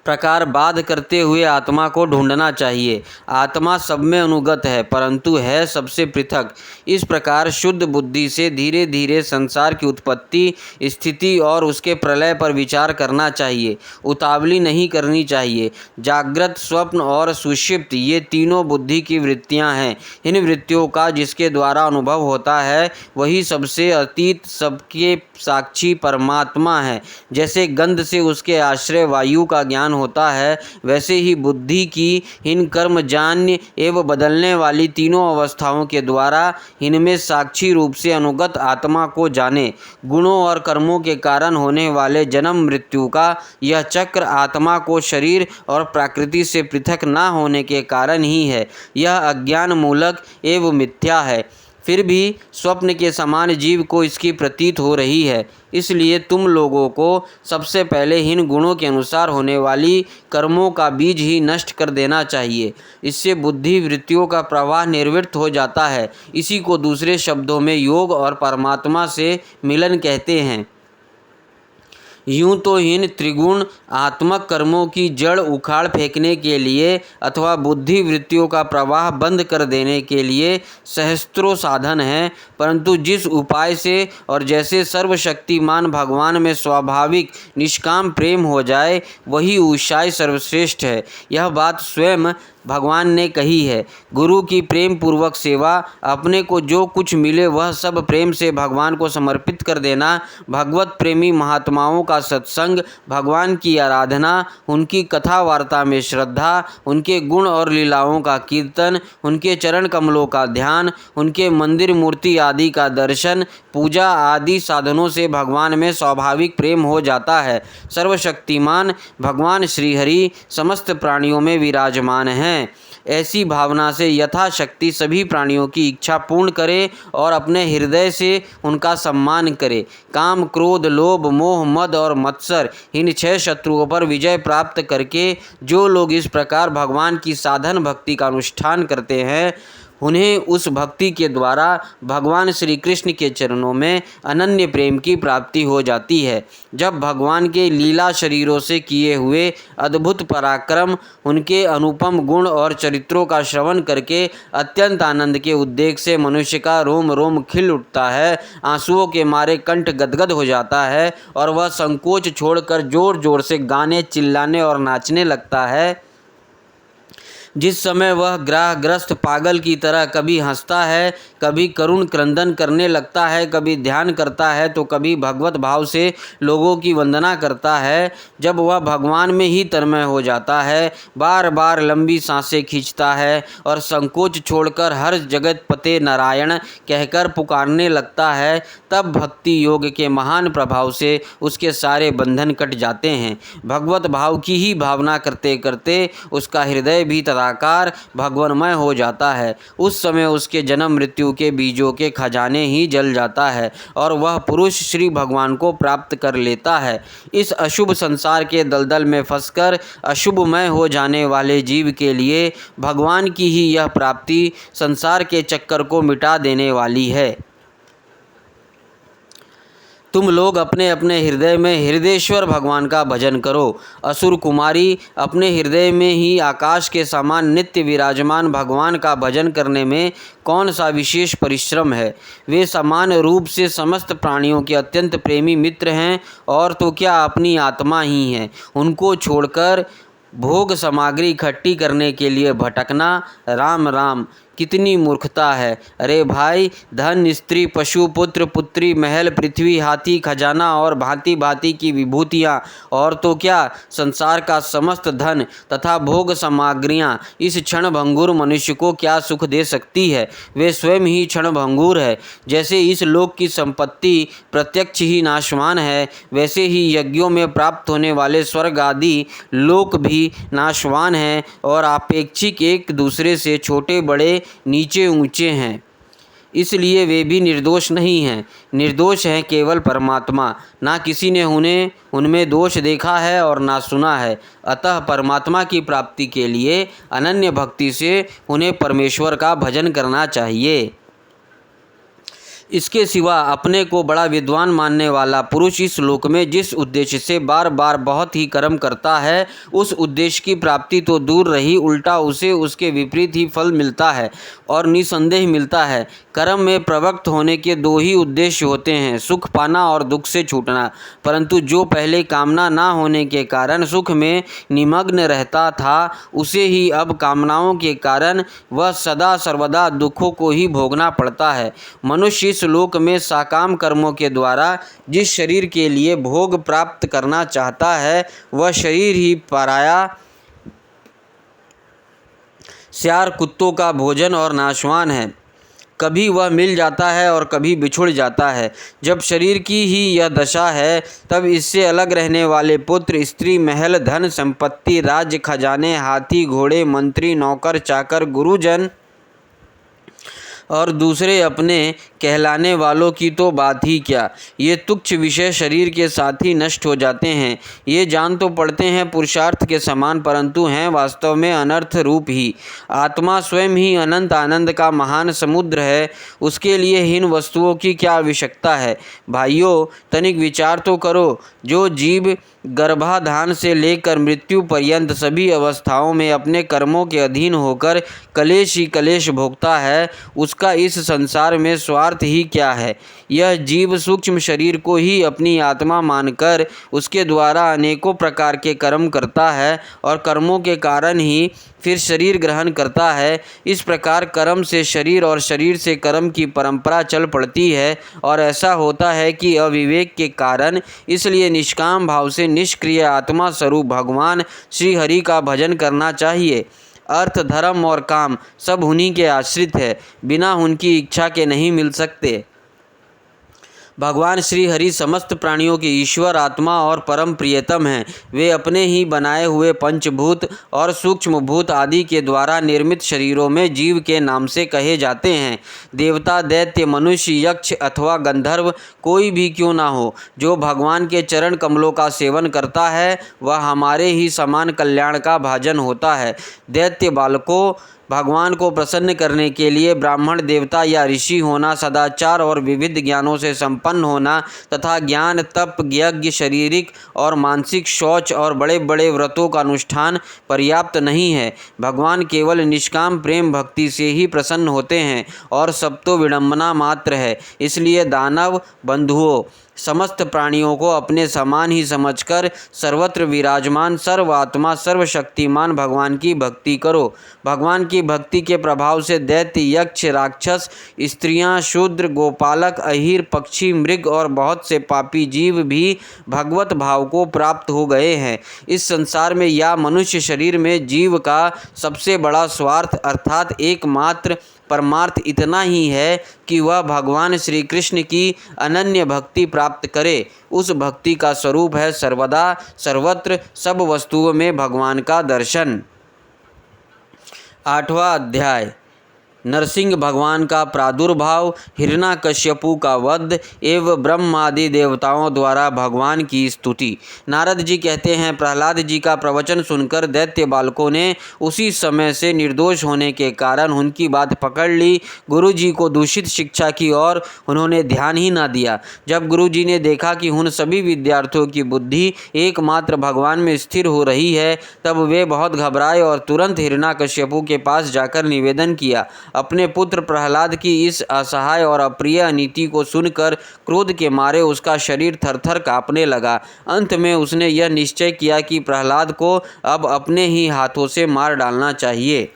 प्रकार बाध करते हुए आत्मा को ढूंढना चाहिए। आत्मा सब में अनुगत है, परंतु है सबसे पृथक। इस प्रकार शुद्ध बुद्धि से धीरे धीरे संसार की उत्पत्ति, स्थिति और उसके प्रलय पर विचार करना चाहिए। उतावली नहीं करनी चाहिए। जागृत, स्वप्न और सुषुप्त, ये तीनों बुद्धि की वृत्तियां हैं। इन वृत्तियों का जिसके द्वारा अनुभव होता है वही सबसे अतीत, सबके साक्षी परमात्मा है। जैसे गंध से उसके आश्रय वायु का ज्ञान होता है, वैसे ही बुद्धि की इन कर्मजान्य एवं बदलने वाली तीनों अवस्थाओं के द्वारा इनमें साक्षी रूप से अनुगत आत्मा को जाने। गुणों और कर्मों के कारण होने वाले जन्म मृत्यु का यह चक्र आत्मा को शरीर और प्रकृति से पृथक न होने के कारण ही है। यह अज्ञान मूलक एवं मिथ्या है। फिर भी स्वप्न के समान जीव को इसकी प्रतीत हो रही है। इसलिए तुम लोगों को सबसे पहले इन गुणों के अनुसार होने वाली कर्मों का बीज ही नष्ट कर देना चाहिए। इससे बुद्धि वृत्तियों का प्रवाह निर्वृत्त हो जाता है। इसी को दूसरे शब्दों में योग और परमात्मा से मिलन कहते हैं। यूँ तो इन त्रिगुण आत्मक कर्मों की जड़ उखाड़ फेंकने के लिए अथवा बुद्धि वृत्तियों का प्रवाह बंद कर देने के लिए सहस्त्रों साधन हैं, परंतु जिस उपाय से और जैसे सर्वशक्तिमान भगवान में स्वाभाविक निष्काम प्रेम हो जाए वही उपाय सर्वश्रेष्ठ है। यह बात स्वयं भगवान ने कही है। गुरु की प्रेम पूर्वक सेवा, अपने को जो कुछ मिले वह सब प्रेम से भगवान को समर्पित कर देना, भगवत प्रेमी महात्माओं का सत्संग, भगवान की आराधना, उनकी कथा वार्ता में श्रद्धा, उनके गुण और लीलाओं का कीर्तन, उनके चरण कमलों का ध्यान, उनके मंदिर मूर्ति आदि का दर्शन, पूजा आदि साधनों से भगवान में स्वाभाविक प्रेम हो जाता है। सर्वशक्तिमान भगवान श्रीहरि समस्त प्राणियों में विराजमान हैं। ऐसी भावना से यथाशक्ति सभी प्राणियों की इच्छा पूर्ण करे और अपने हृदय से उनका सम्मान करे। काम, क्रोध, लोभ, मोह, मद और मत्सर, इन 6 शत्रुओं पर विजय प्राप्त करके जो लोग इस प्रकार भगवान की साधन भक्ति का अनुष्ठान करते हैं, उन्हें उस भक्ति के द्वारा भगवान श्री कृष्ण के चरणों में अनन्य प्रेम की प्राप्ति हो जाती है। जब भगवान के लीला शरीरों से किए हुए अद्भुत पराक्रम, उनके अनुपम गुण और चरित्रों का श्रवण करके अत्यंत आनंद के उद्वेग से मनुष्य का रोम रोम खिल उठता है, आंसुओं के मारे कंठ गदगद हो जाता है और वह संकोच छोड़कर जोर जोर से गाने, चिल्लाने और नाचने लगता है। जिस समय वह ग्रहग्रस्त पागल की तरह कभी हंसता है, कभी करुण क्रंदन करने लगता है, कभी ध्यान करता है तो कभी भगवत भाव से लोगों की वंदना करता है। जब वह भगवान में ही तन्मय हो जाता है, बार बार लंबी सांसें खींचता है और संकोच छोड़कर हर जगत पते नारायण कहकर पुकारने लगता है, तब भक्ति योग के महान प्रभाव से उसके सारे बंधन कट जाते हैं। भगवत भाव की ही भावना करते करते उसका हृदय भी तथा निराकार भगवन्मय हो जाता है, उस समय उसके जन्म मृत्यु के बीजों के खजाने ही जल जाता है और वह पुरुष श्री भगवान को प्राप्त कर लेता है। इस अशुभ संसार के दलदल में फंसकर अशुभमय हो जाने वाले जीव के लिए भगवान की ही यह प्राप्ति संसार के चक्कर को मिटा देने वाली है। तुम लोग अपने अपने हृदय में हृदयेश्वर भगवान का भजन करो। असुर कुमारी अपने हृदय में ही आकाश के समान नित्य विराजमान भगवान का भजन करने में कौन सा विशेष परिश्रम है। वे समान रूप से समस्त प्राणियों के अत्यंत प्रेमी मित्र हैं और तो क्या अपनी आत्मा ही हैं। उनको छोड़कर भोग सामग्री इकट्ठी करने के लिए भटकना, राम राम, कितनी मूर्खता है। अरे भाई, धन, स्त्री, पशु, पुत्र, पुत्री, महल, पृथ्वी, हाथी, खजाना और भांति भांति की विभूतियाँ और तो क्या संसार का समस्त धन तथा भोग सामग्रियाँ इस क्षणभंगुर मनुष्य को क्या सुख दे सकती है। वे स्वयं ही क्षणभंगुर है। जैसे इस लोक की संपत्ति प्रत्यक्ष ही नाशवान है, वैसे ही यज्ञों में प्राप्त होने वाले स्वर्ग आदि लोक भी नाशवान हैं और अपेक्षिक एक दूसरे से छोटे बड़े नीचे ऊंचे हैं। इसलिए वे भी निर्दोष नहीं हैं। निर्दोष हैं केवल परमात्मा। ना किसी ने उनमें दोष देखा है और ना सुना है। अतः परमात्मा की प्राप्ति के लिए अनन्य भक्ति से उन्हें परमेश्वर का भजन करना चाहिए। इसके सिवा अपने को बड़ा विद्वान मानने वाला पुरुष इस लोक में जिस उद्देश्य से बार बार बहुत ही कर्म करता है, उस उद्देश्य की प्राप्ति तो दूर रही, उल्टा उसे उसके विपरीत ही फल मिलता है और निसंदेह मिलता है। कर्म में प्रवृत्त होने के दो ही उद्देश्य होते हैं, सुख पाना और दुख से छूटना। परंतु जो पहले कामना ना होने के कारण सुख में निमग्न रहता था, उसे ही अब कामनाओं के कारण वह सदा सर्वदा दुखों को ही भोगना पड़ता है। मनुष्य इस लोक में साकाम कर्मों के द्वारा जिस शरीर के लिए भोग प्राप्त करना चाहता है, वह शरीर ही पराया स्यार कुत्तों का भोजन और नाशवान है। कभी वह मिल जाता है और कभी बिछुड़ जाता है। जब शरीर की ही यह दशा है, तब इससे अलग रहने वाले पुत्र, स्त्री, महल, धन संपत्ति, राज्य, खजाने, हाथी, घोड़े, मंत्री, नौकर, चाकर, गुरुजन और दूसरे अपने कहलाने वालों की तो बात ही क्या। ये तुच्छ विषय शरीर के साथ ही नष्ट हो जाते हैं। ये जान तो पड़ते हैं पुरुषार्थ के समान, परंतु हैं वास्तव में अनर्थ रूप ही। आत्मा स्वयं ही अनंत आनंद का महान समुद्र है। उसके लिए हीन वस्तुओं की क्या आवश्यकता है। भाइयों, तनिक विचार तो करो। जो जीव गर्भाधान से लेकर मृत्यु पर्यंत सभी अवस्थाओं में अपने कर्मों के अधीन होकर कलेश ही कलेश भोगता है, उसका इस संसार में स्वार्थ ही क्या है। यह जीव सूक्ष्म शरीर को ही अपनी आत्मा मानकर उसके द्वारा अनेकों प्रकार के कर्म करता है और कर्मों के कारण ही फिर शरीर ग्रहण करता है। इस प्रकार कर्म से शरीर और शरीर से कर्म की परंपरा चल पड़ती है और ऐसा होता है कि अविवेक के कारण। इसलिए निष्काम भाव से निष्क्रिय आत्मा स्वरूप भगवान श्री हरि का भजन करना चाहिए। अर्थ, धर्म और काम सब उन्हीं के आश्रित है, बिना उनकी इच्छा के नहीं मिल सकते। भगवान श्री हरि समस्त प्राणियों के ईश्वर, आत्मा और परम प्रियतम हैं। वे अपने ही बनाए हुए पंचभूत और सूक्ष्म भूत आदि के द्वारा निर्मित शरीरों में जीव के नाम से कहे जाते हैं। देवता, दैत्य, मनुष्य, यक्ष अथवा गंधर्व कोई भी क्यों ना हो, जो भगवान के चरण कमलों का सेवन करता है, वह हमारे ही समान कल्याण का भाजन होता है। दैत्य बालकों, भगवान को प्रसन्न करने के लिए ब्राह्मण, देवता या ऋषि होना, सदाचार और विविध ज्ञानों से संपन्न होना तथा ज्ञान, तप, यज्ञ, शारीरिक और मानसिक शौच और बड़े बड़े व्रतों का अनुष्ठान पर्याप्त नहीं है। भगवान केवल निष्काम प्रेम भक्ति से ही प्रसन्न होते हैं और सब तो विडंबना मात्र है। इसलिए दानव बंधुओं, समस्त प्राणियों को अपने समान ही समझकर सर्वत्र विराजमान सर्वात्मा सर्वशक्तिमान भगवान की भक्ति करो। भगवान की भक्ति के प्रभाव से दैत्य, यक्ष, राक्षस, स्त्रियां, शूद्र, गोपालक, अहीर, पक्षी, मृग और बहुत से पापी जीव भी भगवत भाव को प्राप्त हो गए हैं। इस संसार में या मनुष्य शरीर में जीव का सबसे बड़ा स्वार्थ अर्थात एकमात्र परमार्थ इतना ही है कि वह भगवान श्री कृष्ण की अनन्य भक्ति प्राप्त करे। उस भक्ति का स्वरूप है सर्वदा सर्वत्र सब वस्तुओं में भगवान का दर्शन। 8वां अध्याय नरसिंह भगवान का प्रादुर्भाव, हिरण्याकश्यपु का वध एवं ब्रह्मादि देवताओं द्वारा भगवान की स्तुति। नारद जी कहते हैं, प्रहलाद जी का प्रवचन सुनकर दैत्य बालकों ने उसी समय से निर्दोष होने के कारण उनकी बात पकड़ ली। गुरु जी को दूषित शिक्षा की और उन्होंने ध्यान ही ना दिया। जब गुरु जी ने देखा कि उन सभी विद्यार्थियों की बुद्धि एकमात्र भगवान में स्थिर हो रही है, तब वे बहुत घबराए और तुरंत हिरण्याकश्यपु के पास जाकर निवेदन किया। अपने पुत्र प्रहलाद की इस असहाय और अप्रिय नीति को सुनकर क्रोध के मारे उसका शरीर थरथर कांपने लगा। अंत में उसने यह निश्चय किया कि प्रहलाद को अब अपने ही हाथों से मार डालना चाहिए।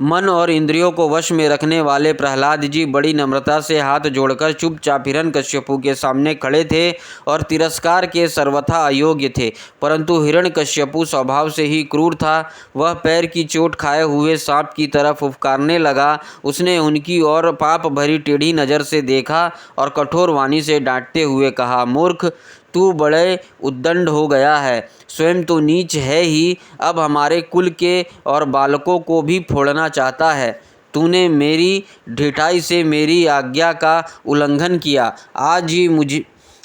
मन और इंद्रियों को वश में रखने वाले प्रहलाद जी बड़ी नम्रता से हाथ जोड़कर चुपचाप हिरण्यकश्यपु के सामने खड़े थे और तिरस्कार के सर्वथा अयोग्य थे। परंतु हिरण्यकश्यपु स्वभाव से ही क्रूर था। वह पैर की चोट खाए हुए सांप की तरह फुफकारने लगा। उसने उनकी ओर पाप भरी टेढ़ी नज़र से देखा और कठोर वाणी से डांटते हुए कहा, मूर्ख, तू बड़े उद्दंड हो गया है, स्वयं तो नीच है ही, अब हमारे कुल के और बालकों को भी फोड़ना चाहता है। तूने मेरी ढिठाई से मेरी आज्ञा का उल्लंघन किया।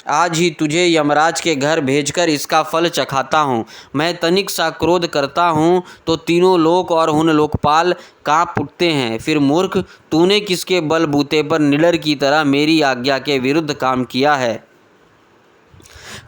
आज ही तुझे यमराज के घर भेजकर इसका फल चखाता हूँ। मैं तनिक सा क्रोध करता हूँ तो तीनों लोक और उन लोकपाल काँप उठते हैं। फिर मूर्ख, तूने किसके बलबूते पर निडर की तरह मेरी आज्ञा के विरुद्ध काम किया है?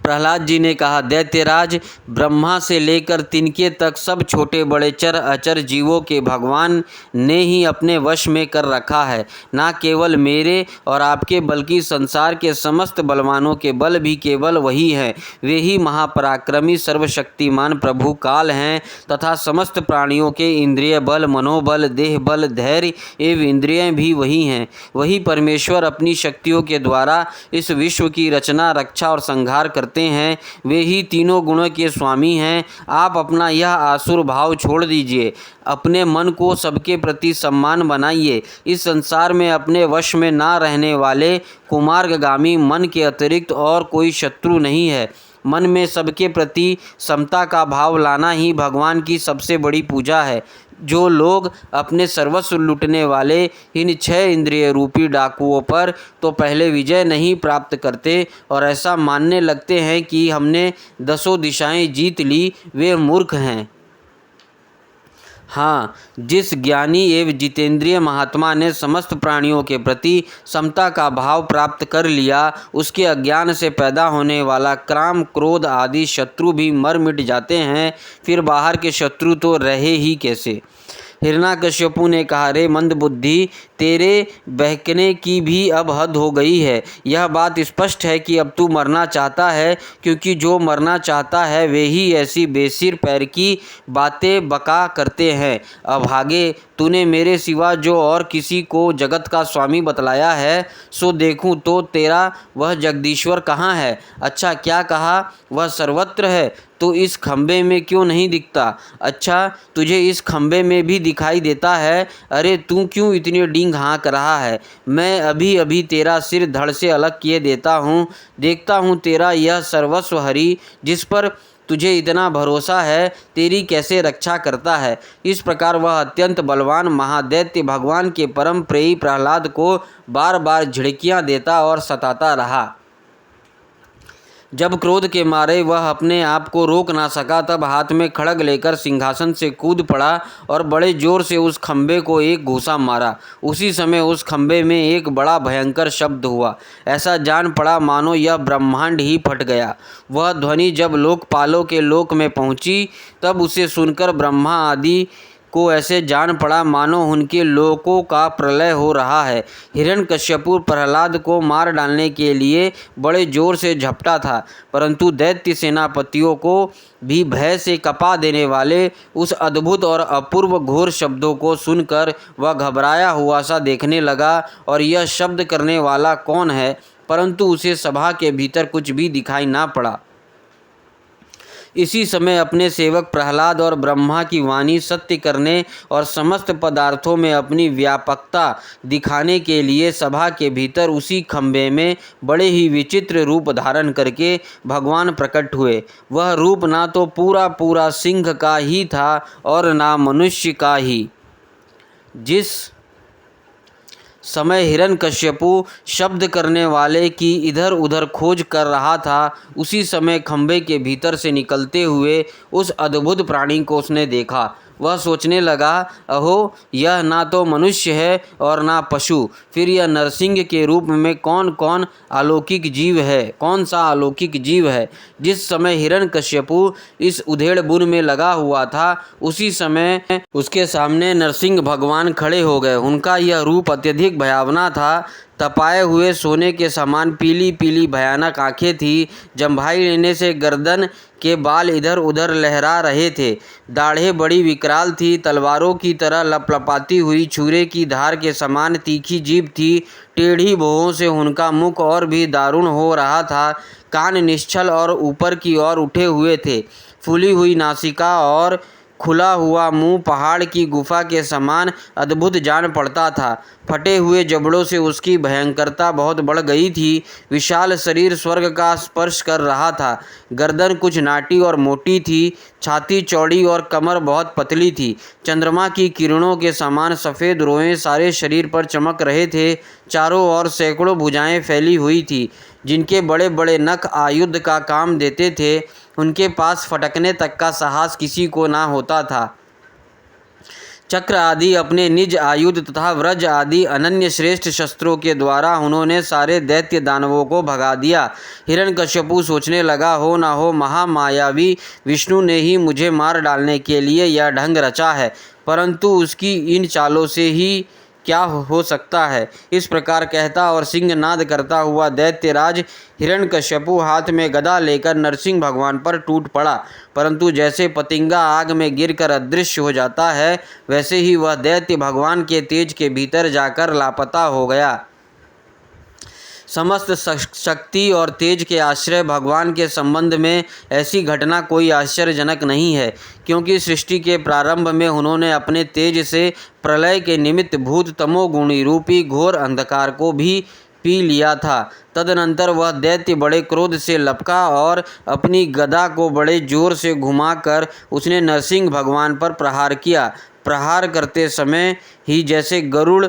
प्रहलाद जी ने कहा, दैत्यराज, ब्रह्मा से लेकर तिनके तक सब छोटे बड़े चर अचर जीवों के भगवान ने ही अपने वश में कर रखा है। ना केवल मेरे और आपके बल्कि संसार के समस्त बलवानों के बल भी केवल वही है। वे ही महापराक्रमी सर्वशक्तिमान प्रभु काल हैं तथा समस्त प्राणियों के इंद्रिय बल, मनोबल, देह बल, धैर्य एवं इंद्रियें भी वही हैं। वही परमेश्वर अपनी शक्तियों के द्वारा इस विश्व की रचना, रक्षा और संहार करते हैं। वे ही तीनों गुणों के स्वामी हैं। आप अपना यह आसुर भाव छोड़ दीजिए, अपने मन को सबके प्रति सम्मान बनाइए। इस संसार में अपने वश में ना रहने वाले कुमार्गगामी मन के अतिरिक्त और कोई शत्रु नहीं है। मन में सबके प्रति समता का भाव लाना ही भगवान की सबसे बड़ी पूजा है। जो लोग अपने सर्वस्व लूटने वाले इन 6 इंद्रिय रूपी डाकुओं पर तो पहले विजय नहीं प्राप्त करते और ऐसा मानने लगते हैं कि हमने 10 दिशाएं जीत ली, वे मूर्ख हैं। हाँ, जिस ज्ञानी एवं जितेंद्रिय महात्मा ने समस्त प्राणियों के प्रति समता का भाव प्राप्त कर लिया, उसके अज्ञान से पैदा होने वाला काम, क्रोध आदि शत्रु भी मर मिट जाते हैं। फिर बाहर के शत्रु तो रहे ही कैसे? हिरण्याकश्यपु ने कहा, रे मंदबुद्धि, तेरे बहकने की भी अब हद हो गई है। यह बात स्पष्ट है कि अब तू मरना चाहता है, क्योंकि जो मरना चाहता है वे ही ऐसी बेसिर पैर की बातें बका करते हैं। अभागे, तूने मेरे सिवा जो और किसी को जगत का स्वामी बतलाया है, सो देखूं तो तेरा वह जगदीश्वर कहाँ है? अच्छा, क्या कहा, वह सर्वत्र है, तो इस खंबे में क्यों नहीं दिखता? अच्छा, तुझे इस खंबे में भी दिखाई देता है? अरे, तू क्यों इतनी डींग हाँक रहा है? मैं अभी अभी तेरा सिर धड़ से अलग किए देता हूँ। देखता हूँ तेरा यह सर्वस्व हरि, जिस पर तुझे इतना भरोसा है, तेरी कैसे रक्षा करता है। इस प्रकार वह अत्यंत बलवान महादैत्य भगवान के परम प्रेयी प्रहलाद को बार बार झिड़कियाँ देता और सताता रहा। जब क्रोध के मारे वह अपने आप को रोक ना सका, तब हाथ में खड्ग लेकर सिंहासन से कूद पड़ा और बड़े जोर से उस खंबे को एक घूंसा मारा। उसी समय उस खंबे में एक बड़ा भयंकर शब्द हुआ। ऐसा जान पड़ा मानो यह ब्रह्मांड ही फट गया। वह ध्वनि जब लोकपालों के लोक में पहुंची, तब उसे सुनकर ब्रह्मा आदि को ऐसे जान पड़ा मानो उनके लोकों का प्रलय हो रहा है। हिरण्यकश्यपु प्रहलाद को मार डालने के लिए बड़े जोर से झपटा था, परंतु दैत्य सेनापतियों को भी भय से कपा देने वाले उस अद्भुत और अपूर्व घोर शब्दों को सुनकर वह घबराया हुआ सा देखने लगा और यह शब्द करने वाला कौन है, परंतु उसे सभा के भीतर कुछ भी दिखाई ना पड़ा। इसी समय अपने सेवक प्रहलाद और ब्रह्मा की वाणी सत्य करने और समस्त पदार्थों में अपनी व्यापकता दिखाने के लिए सभा के भीतर उसी खंभे में बड़े ही विचित्र रूप धारण करके भगवान प्रकट हुए। वह रूप ना तो पूरा पूरा सिंह का ही था और ना मनुष्य का ही। जिस समय हिरण्यकश्यपु शब्द करने वाले की इधर उधर खोज कर रहा था, उसी समय खंभे के भीतर से निकलते हुए उस अद्भुत प्राणी को उसने देखा। वह सोचने लगा, अहो, यह ना तो मनुष्य है और ना पशु, फिर यह नरसिंह के रूप में कौन सा अलौकिक जीव है। जिस समय हिरण्यकश्यपु इस उधेड़ बुन में लगा हुआ था, उसी समय उसके सामने नरसिंह भगवान खड़े हो गए। उनका यह रूप अत्यधिक भयावना था। तपाए हुए सोने के समान पीली पीली भयानक आंखें थी। जम्भाई लेने से गर्दन के बाल इधर उधर लहरा रहे थे। दाढ़ें बड़ी विकराल थी। तलवारों की तरह लपलपाती हुई छुरे की धार के समान तीखी जीभ थी। टेढ़ी भौहों से उनका मुख और भी दारुण हो रहा था। कान निश्चल और ऊपर की ओर उठे हुए थे। फूली हुई नासिका और खुला हुआ मुंह पहाड़ की गुफा के समान अद्भुत जान पड़ता था। फटे हुए जबड़ों से उसकी भयंकरता बहुत बढ़ गई थी। विशाल शरीर स्वर्ग का स्पर्श कर रहा था। गर्दन कुछ नाटी और मोटी थी। छाती चौड़ी और कमर बहुत पतली थी। चंद्रमा की किरणों के समान सफ़ेद रोएं सारे शरीर पर चमक रहे थे। चारों ओर सैकड़ों भुजाएं फैली हुई थी, जिनके बड़े बड़े नख आयुध का काम देते थे। उनके पास फटकने तक का साहस किसी को ना होता था। चक्र आदि अपने निज आयुध तथा व्रज आदि अनन्य श्रेष्ठ शस्त्रों के द्वारा उन्होंने सारे दैत्य दानवों को भगा दिया। हिरण्यकश्यपु सोचने लगा, हो ना हो महामायावी विष्णु ने ही मुझे मार डालने के लिए यह ढंग रचा है, परंतु उसकी इन चालों से ही क्या हो सकता है। इस प्रकार कहता और सिंहनाद करता हुआ दैत्यराज हिरण्यकश्यपु हाथ में गदा लेकर नरसिंह भगवान पर टूट पड़ा, परंतु जैसे पतिंगा आग में गिरकर अदृश्य हो जाता है, वैसे ही वह दैत्य भगवान के तेज के भीतर जाकर लापता हो गया। समस्त शक्ति और तेज के आश्रय भगवान के संबंध में ऐसी घटना कोई आश्चर्यजनक नहीं है, क्योंकि सृष्टि के प्रारंभ में उन्होंने अपने तेज से प्रलय के निमित्त भूत तमोगुणी रूपी घोर अंधकार को भी पी लिया था। तदनंतर वह दैत्य बड़े क्रोध से लपका और अपनी गदा को बड़े जोर से घुमाकर उसने नरसिंह भगवान पर प्रहार किया। प्रहार करते समय ही जैसे गरुड़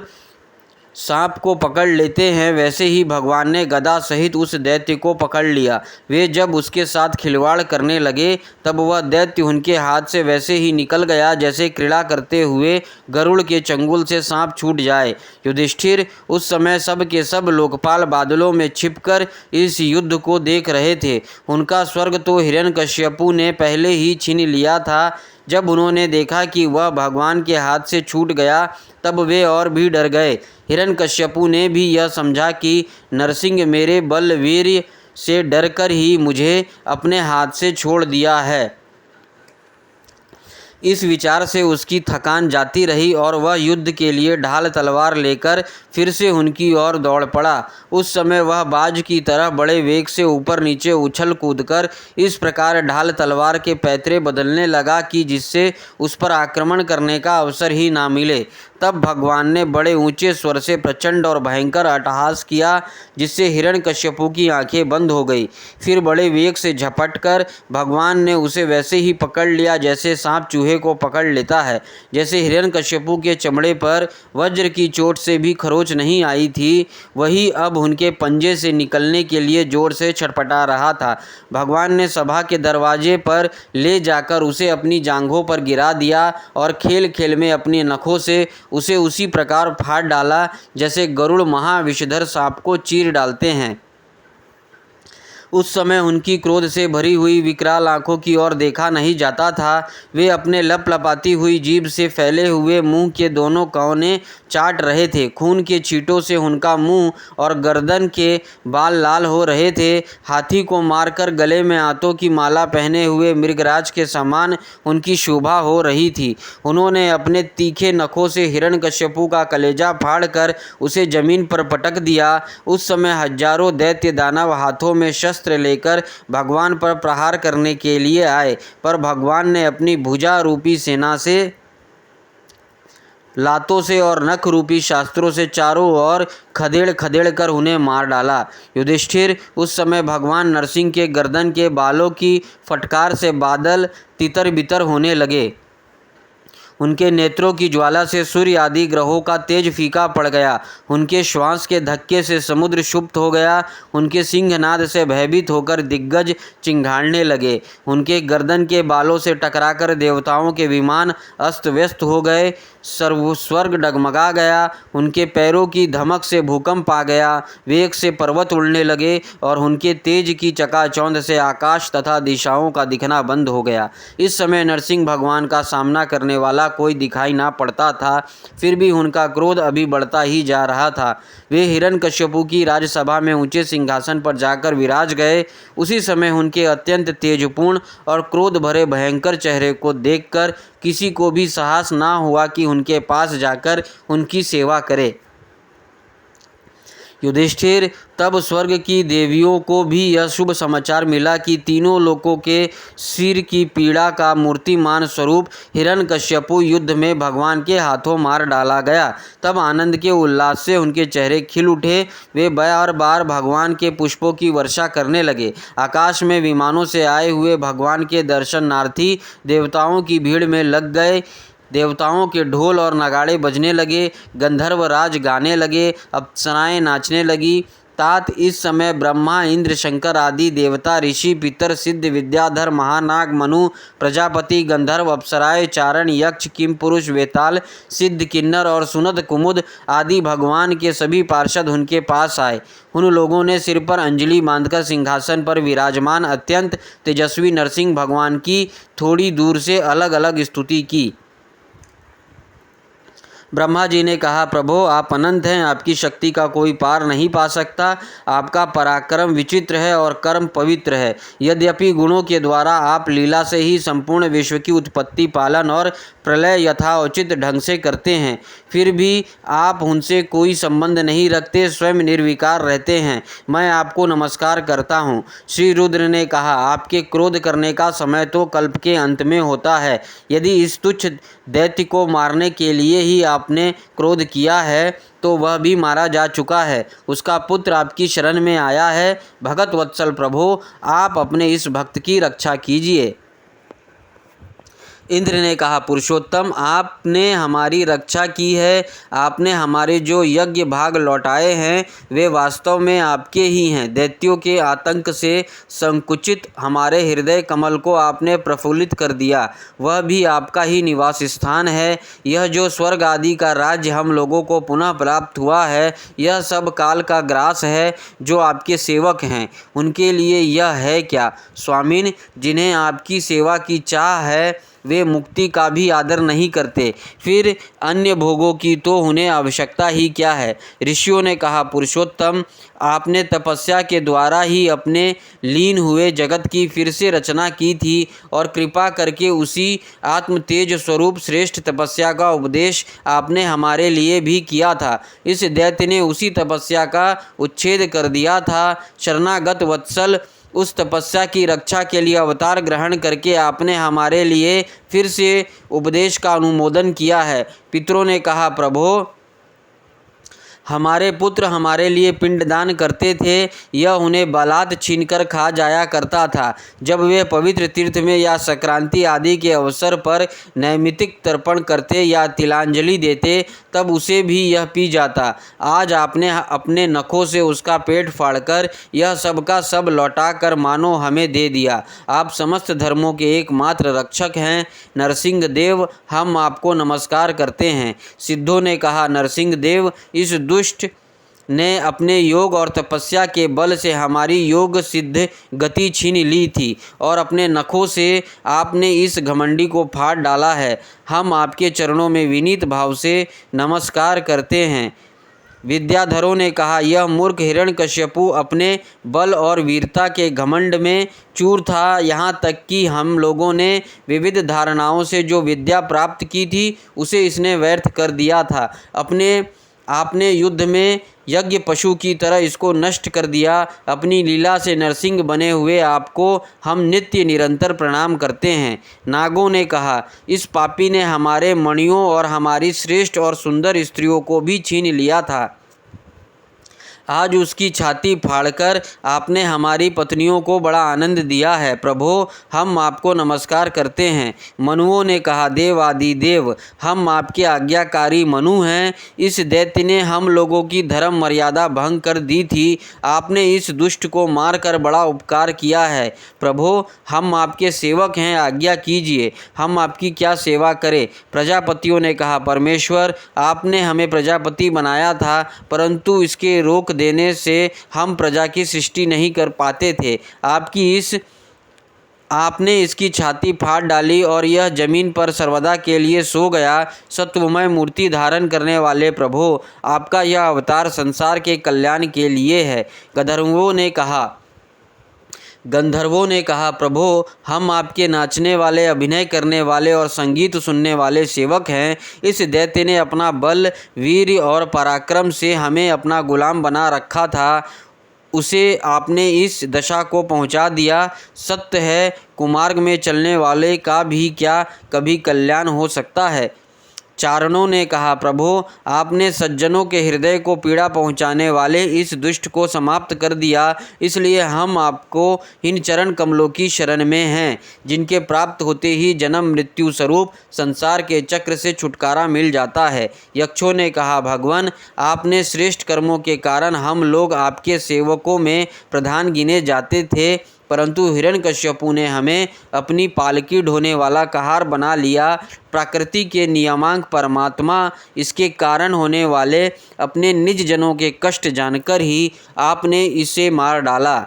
सांप को पकड़ लेते हैं, वैसे ही भगवान ने गदा सहित उस दैत्य को पकड़ लिया। वे जब उसके साथ खिलवाड़ करने लगे, तब वह दैत्य उनके हाथ से वैसे ही निकल गया जैसे क्रीड़ा करते हुए गरुड़ के चंगुल से सांप छूट जाए। युधिष्ठिर उस समय सब के सब लोकपाल बादलों में छिपकर इस युद्ध को देख रहे थे। उनका स्वर्ग तो हिरण्यकश्यपु ने पहले ही छीन लिया था। जब उन्होंने देखा कि वह भगवान के हाथ से छूट गया, तब वे और भी डर गए। हिरण्यकश्यपु ने भी यह समझा कि नरसिंह मेरे बलवीर्य से डरकर ही मुझे अपने हाथ से छोड़ दिया है। इस विचार से उसकी थकान जाती रही और वह युद्ध के लिए ढाल तलवार लेकर फिर से उनकी ओर दौड़ पड़ा। उस समय वह बाज की तरह बड़े वेग से ऊपर नीचे उछल कूदकर इस प्रकार ढाल तलवार के पैतरे बदलने लगा कि जिससे उस पर आक्रमण करने का अवसर ही ना मिले। तब भगवान ने बड़े ऊंचे स्वर से प्रचंड और भयंकर अट्टहास किया, जिससे हिरण्यकश्यपु की आंखें बंद हो गई। फिर बड़े वेग से झपटकर भगवान ने उसे वैसे ही पकड़ लिया जैसे सांप चूहे को पकड़ लेता है। जैसे हिरण्यकश्यपु के चमड़े पर वज्र की चोट से भी खरोंच नहीं आई थी, वही अब उनके पंजे से निकलने के लिए जोर से छटपटा रहा था। भगवान ने सभा के दरवाजे पर ले जाकर उसे अपनी जांघों पर गिरा दिया और खेल खेल में अपने नखों से उसे उसी प्रकार फाड़ डाला जैसे गरुड़ महाविषधर सांप को चीर डालते हैं। उस समय उनकी क्रोध से भरी हुई विकराल आंखों की ओर देखा नहीं जाता था। वे अपने लपलपाती हुई जीभ से फैले हुए मुंह के दोनों कोने चाट रहे थे। खून के छींटों से उनका मुंह और गर्दन के बाल लाल हो रहे थे। हाथी को मारकर गले में आंतों की माला पहने हुए मृगराज के समान उनकी शोभा हो रही थी। उन्होंने अपने तीखे नखों से हिरण्यकश्यपु का कलेजा फाड़कर उसे जमीन पर पटक दिया। उस समय हजारों दैत्य दानव हाथों में शस्त्र शस्त्र लेकर भगवान पर प्रहार करने के लिए आए, पर भगवान ने अपनी भुजा रूपी सेना से, लातों से और नख रूपी शास्त्रों से चारों ओर खदेड़ खदेड़ कर उन्हें मार डाला। युधिष्ठिर, उस समय भगवान नरसिंह के गर्दन के बालों की फटकार से बादल तितर बितर होने लगे। उनके नेत्रों की ज्वाला से सूर्य आदि ग्रहों का तेज फीका पड़ गया। उनके श्वास के धक्के से समुद्र क्षुब्ध हो गया। उनके सिंहनाद से भयभीत होकर दिग्गज चिंघाड़ने लगे। उनके गर्दन के बालों से टकराकर देवताओं के विमान अस्त व्यस्त हो गए। स्वर्ग डगमगा गया। उनके पैरों की धमक से भूकंप आ गया। वेग से पर्वत उड़ने लगे और उनके तेज की चकाचौंध से आकाश तथा दिशाओं का दिखना बंद हो गया। इस समय नरसिंह भगवान का सामना करने वाला कोई दिखाई ना पड़ता था। फिर भी उनका क्रोध अभी बढ़ता ही जा रहा था। वे हिरण्यकश्यपु की राजसभा में ऊंचे सिंहासन पर जाकर विराज गए। उसी समय उनके अत्यंत तेजपूर्ण और क्रोध भरे भयंकर चेहरे को देखकर किसी को भी साहस ना हुआ कि उनके पास जाकर उनकी सेवा करे। युधिष्ठिर, तब स्वर्ग की देवियों को भी यह शुभ समाचार मिला कि तीनों लोकों के सिर की पीड़ा का मूर्तिमान स्वरूप हिरण्यकश्यपु युद्ध में भगवान के हाथों मार डाला गया। तब आनंद के उल्लास से उनके चेहरे खिल उठे। वे बार बार भगवान के पुष्पों की वर्षा करने लगे। आकाश में विमानों से आए हुए भगवान के दर्शनार्थी देवताओं की भीड़ में लग गए। देवताओं के ढोल और नगाड़े बजने लगे। गंधर्वराज गाने लगे। अप्सराएं नाचने लगी। तात इस समय ब्रह्मा, इंद्र, शंकर आदि देवता, ऋषि, पितर, सिद्ध, विद्याधर, महानाग, मनु, प्रजापति, गंधर्व, अप्सराएं, चारण, यक्ष, किमपुरुष, वेताल, सिद्ध, किन्नर और सुनद, कुमुद आदि भगवान के सभी पार्षद उनके पास आए। उन लोगों ने सिर पर अंजलि बांधकर सिंहासन पर विराजमान अत्यंत तेजस्वी नरसिंह भगवान की थोड़ी दूर से अलग अलग स्तुति की। ब्रह्मा जी ने कहा, प्रभो, आप अनंत हैं, आपकी शक्ति का कोई पार नहीं पा सकता। आपका पराक्रम विचित्र है और कर्म पवित्र है। यद्यपि गुणों के द्वारा आप लीला से ही संपूर्ण विश्व की उत्पत्ति, पालन और प्रलय यथाउचित ढंग से करते हैं, फिर भी आप उनसे कोई संबंध नहीं रखते, स्वयं निर्विकार रहते हैं। मैं आपको नमस्कार करता हूँ। श्री रुद्र ने कहा, आपके क्रोध करने का समय तो कल्प के अंत में होता है। यदि इस तुच्छ दैत्य को मारने के लिए ही आपने क्रोध किया है तो वह भी मारा जा चुका है। उसका पुत्र आपकी शरण में आया है। भगत वत्सल प्रभो, आप अपने इस भक्त की रक्षा कीजिए। इंद्र ने कहा, पुरुषोत्तम, आपने हमारी रक्षा की है। आपने हमारे जो यज्ञ भाग लौटाए हैं वे वास्तव में आपके ही हैं। दैत्यों के आतंक से संकुचित हमारे हृदय कमल को आपने प्रफुल्लित कर दिया। वह भी आपका ही निवास स्थान है। यह जो स्वर्ग आदि का राज्य हम लोगों को पुनः प्राप्त हुआ है, यह सब काल का ग्रास है। जो आपके सेवक हैं उनके लिए यह है क्या? स्वामिन, जिन्हें आपकी सेवा की चाह है वे मुक्ति का भी आदर नहीं करते, फिर अन्य भोगों की तो उन्हें आवश्यकता ही क्या है। ऋषियों ने कहा, पुरुषोत्तम, आपने तपस्या के द्वारा ही अपने लीन हुए जगत की फिर से रचना की थी और कृपा करके उसी आत्म तेज स्वरूप श्रेष्ठ तपस्या का उपदेश आपने हमारे लिए भी किया था। इस दैत्य ने उसी तपस्या का उच्छेद कर दिया था। शरणागत वत्सल, उस तपस्या की रक्षा के लिए अवतार ग्रहण करके आपने हमारे लिए फिर से उपदेश का अनुमोदन किया है। पितरों ने कहा, प्रभो, हमारे पुत्र हमारे लिए पिंडदान करते थे, यह उन्हें बलात् छीनकर खा जाया करता था। जब वे पवित्र तीर्थ में या संक्रांति आदि के अवसर पर नैमित्तिक तर्पण करते या तिलांजलि देते तब उसे भी यह पी जाता। आज आपने अपने नखों से उसका पेट फाड़कर यह सब का सब लौटा कर मानो हमें दे दिया। आप समस्त धर्मों के एकमात्र रक्षक हैं। नरसिंह देव, हम आपको नमस्कार करते हैं। सिद्धों ने कहा, नरसिंह देव, इस दुष्ट ने अपने योग और तपस्या के बल से हमारी योग सिद्ध गति छीन ली थी और अपने नखों से आपने इस घमंडी को फाड़ डाला है। हम आपके चरणों में विनीत भाव से नमस्कार करते हैं। विद्याधरों ने कहा, यह मूर्ख हिरण्यकश्यपु अपने बल और वीरता के घमंड में चूर था। यहाँ तक कि हम लोगों ने विविध धारणाओं से जो विद्या प्राप्त की थी उसे इसने व्यर्थ कर दिया था। अपने आपने युद्ध में यज्ञ पशु की तरह इसको नष्ट कर दिया। अपनी लीला से नरसिंह बने हुए आपको हम नित्य निरंतर प्रणाम करते हैं। नागों ने कहा, इस पापी ने हमारे मणियों और हमारी श्रेष्ठ और सुंदर स्त्रियों को भी छीन लिया था। आज उसकी छाती फाड़कर आपने हमारी पत्नियों को बड़ा आनंद दिया है। प्रभो, हम आपको नमस्कार करते हैं। मनुओं ने कहा, देवादिदेव, हम आपके आज्ञाकारी मनु हैं। इस दैत्य ने हम लोगों की धर्म मर्यादा भंग कर दी थी। आपने इस दुष्ट को मारकर बड़ा उपकार किया है। प्रभो, हम आपके सेवक हैं, आज्ञा कीजिए, हम आपकी क्या सेवा करें। प्रजापतियों ने कहा, परमेश्वर, आपने हमें प्रजापति बनाया था, परंतु इसके रोक देने से हम प्रजा की सृष्टि नहीं कर पाते थे। आपने इसकी छाती फाड़ डाली और यह जमीन पर सर्वदा के लिए सो गया। सत्वमय मूर्ति धारण करने वाले प्रभो, आपका यह अवतार संसार के कल्याण के लिए है। गंधर्वों ने कहा, प्रभो, हम आपके नाचने वाले, अभिनय करने वाले और संगीत सुनने वाले सेवक हैं। इस दैत्य ने अपना बल, वीर और पराक्रम से हमें अपना गुलाम बना रखा था। उसे आपने इस दशा को पहुंचा दिया। सत्य है, कुमार्ग में चलने वाले का भी क्या कभी कल्याण हो सकता है। चारणों ने कहा, प्रभो, आपने सज्जनों के हृदय को पीड़ा पहुंचाने वाले इस दुष्ट को समाप्त कर दिया, इसलिए हम आपको इन चरण कमलों की शरण में हैं, जिनके प्राप्त होते ही जन्म मृत्यु स्वरूप संसार के चक्र से छुटकारा मिल जाता है। यक्षों ने कहा, भगवान, आपने श्रेष्ठ कर्मों के कारण हम लोग आपके सेवकों में प्रधान गिने जाते थे, परंतु हिरण्यकश्यपु ने हमें अपनी पालकी ढोने वाला कहार बना लिया। प्रकृति के नियामक परमात्मा इसके कारण होने वाले अपने निज जनों के कष्ट जानकर ही आपने इसे मार डाला।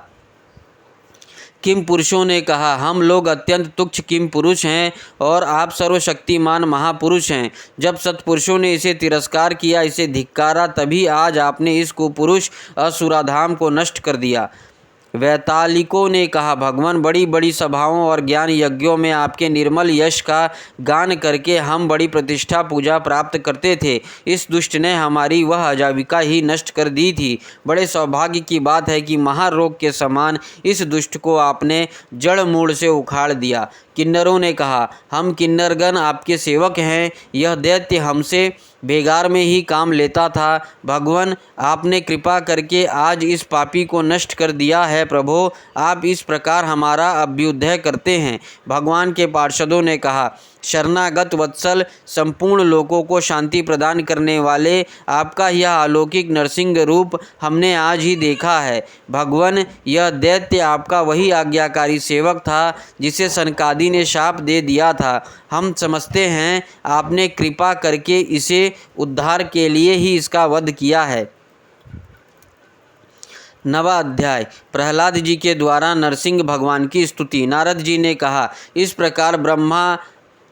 किम पुरुषों ने कहा, हम लोग अत्यंत तुच्छ किम पुरुष हैं और आप सर्वशक्तिमान महापुरुष हैं। जब सत्पुरुषों ने इसे तिरस्कार किया, इसे धिक्कारा, तभी आज आपने इस कुपुरुष असुराधाम को नष्ट कर दिया। वैतालिकों ने कहा, भगवान, बड़ी बड़ी सभाओं और ज्ञान यज्ञों में आपके निर्मल यश का गान करके हम बड़ी प्रतिष्ठा पूजा प्राप्त करते थे। इस दुष्ट ने हमारी वह आजीविका ही नष्ट कर दी थी। बड़े सौभाग्य की बात है कि महारोग के समान इस दुष्ट को आपने जड़ मूल से उखाड़ दिया। किन्नरों ने कहा, हम किन्नरगण आपके सेवक हैं। यह दैत्य हमसे बेगार में ही काम लेता था। भगवान, आपने कृपा करके आज इस पापी को नष्ट कर दिया है। प्रभो, आप इस प्रकार हमारा अभ्युदय करते हैं। भगवान के पार्षदों ने कहा, शरणागत वत्सल, संपूर्ण लोगों को शांति प्रदान करने वाले आपका यह अलौकिक नरसिंह रूप हमने आज ही देखा है। भगवान, यह दैत्य आपका वही आज्ञाकारी सेवक था जिसे सनकादि ने शाप दे दिया था। हम समझते हैं आपने कृपा करके इसे उद्धार के लिए ही इसका वध किया है। 9वां अध्याय। प्रहलाद जी के द्वारा नरसिंह भगवान की स्तुति। नारद जी ने कहा, इस प्रकार ब्रह्मा,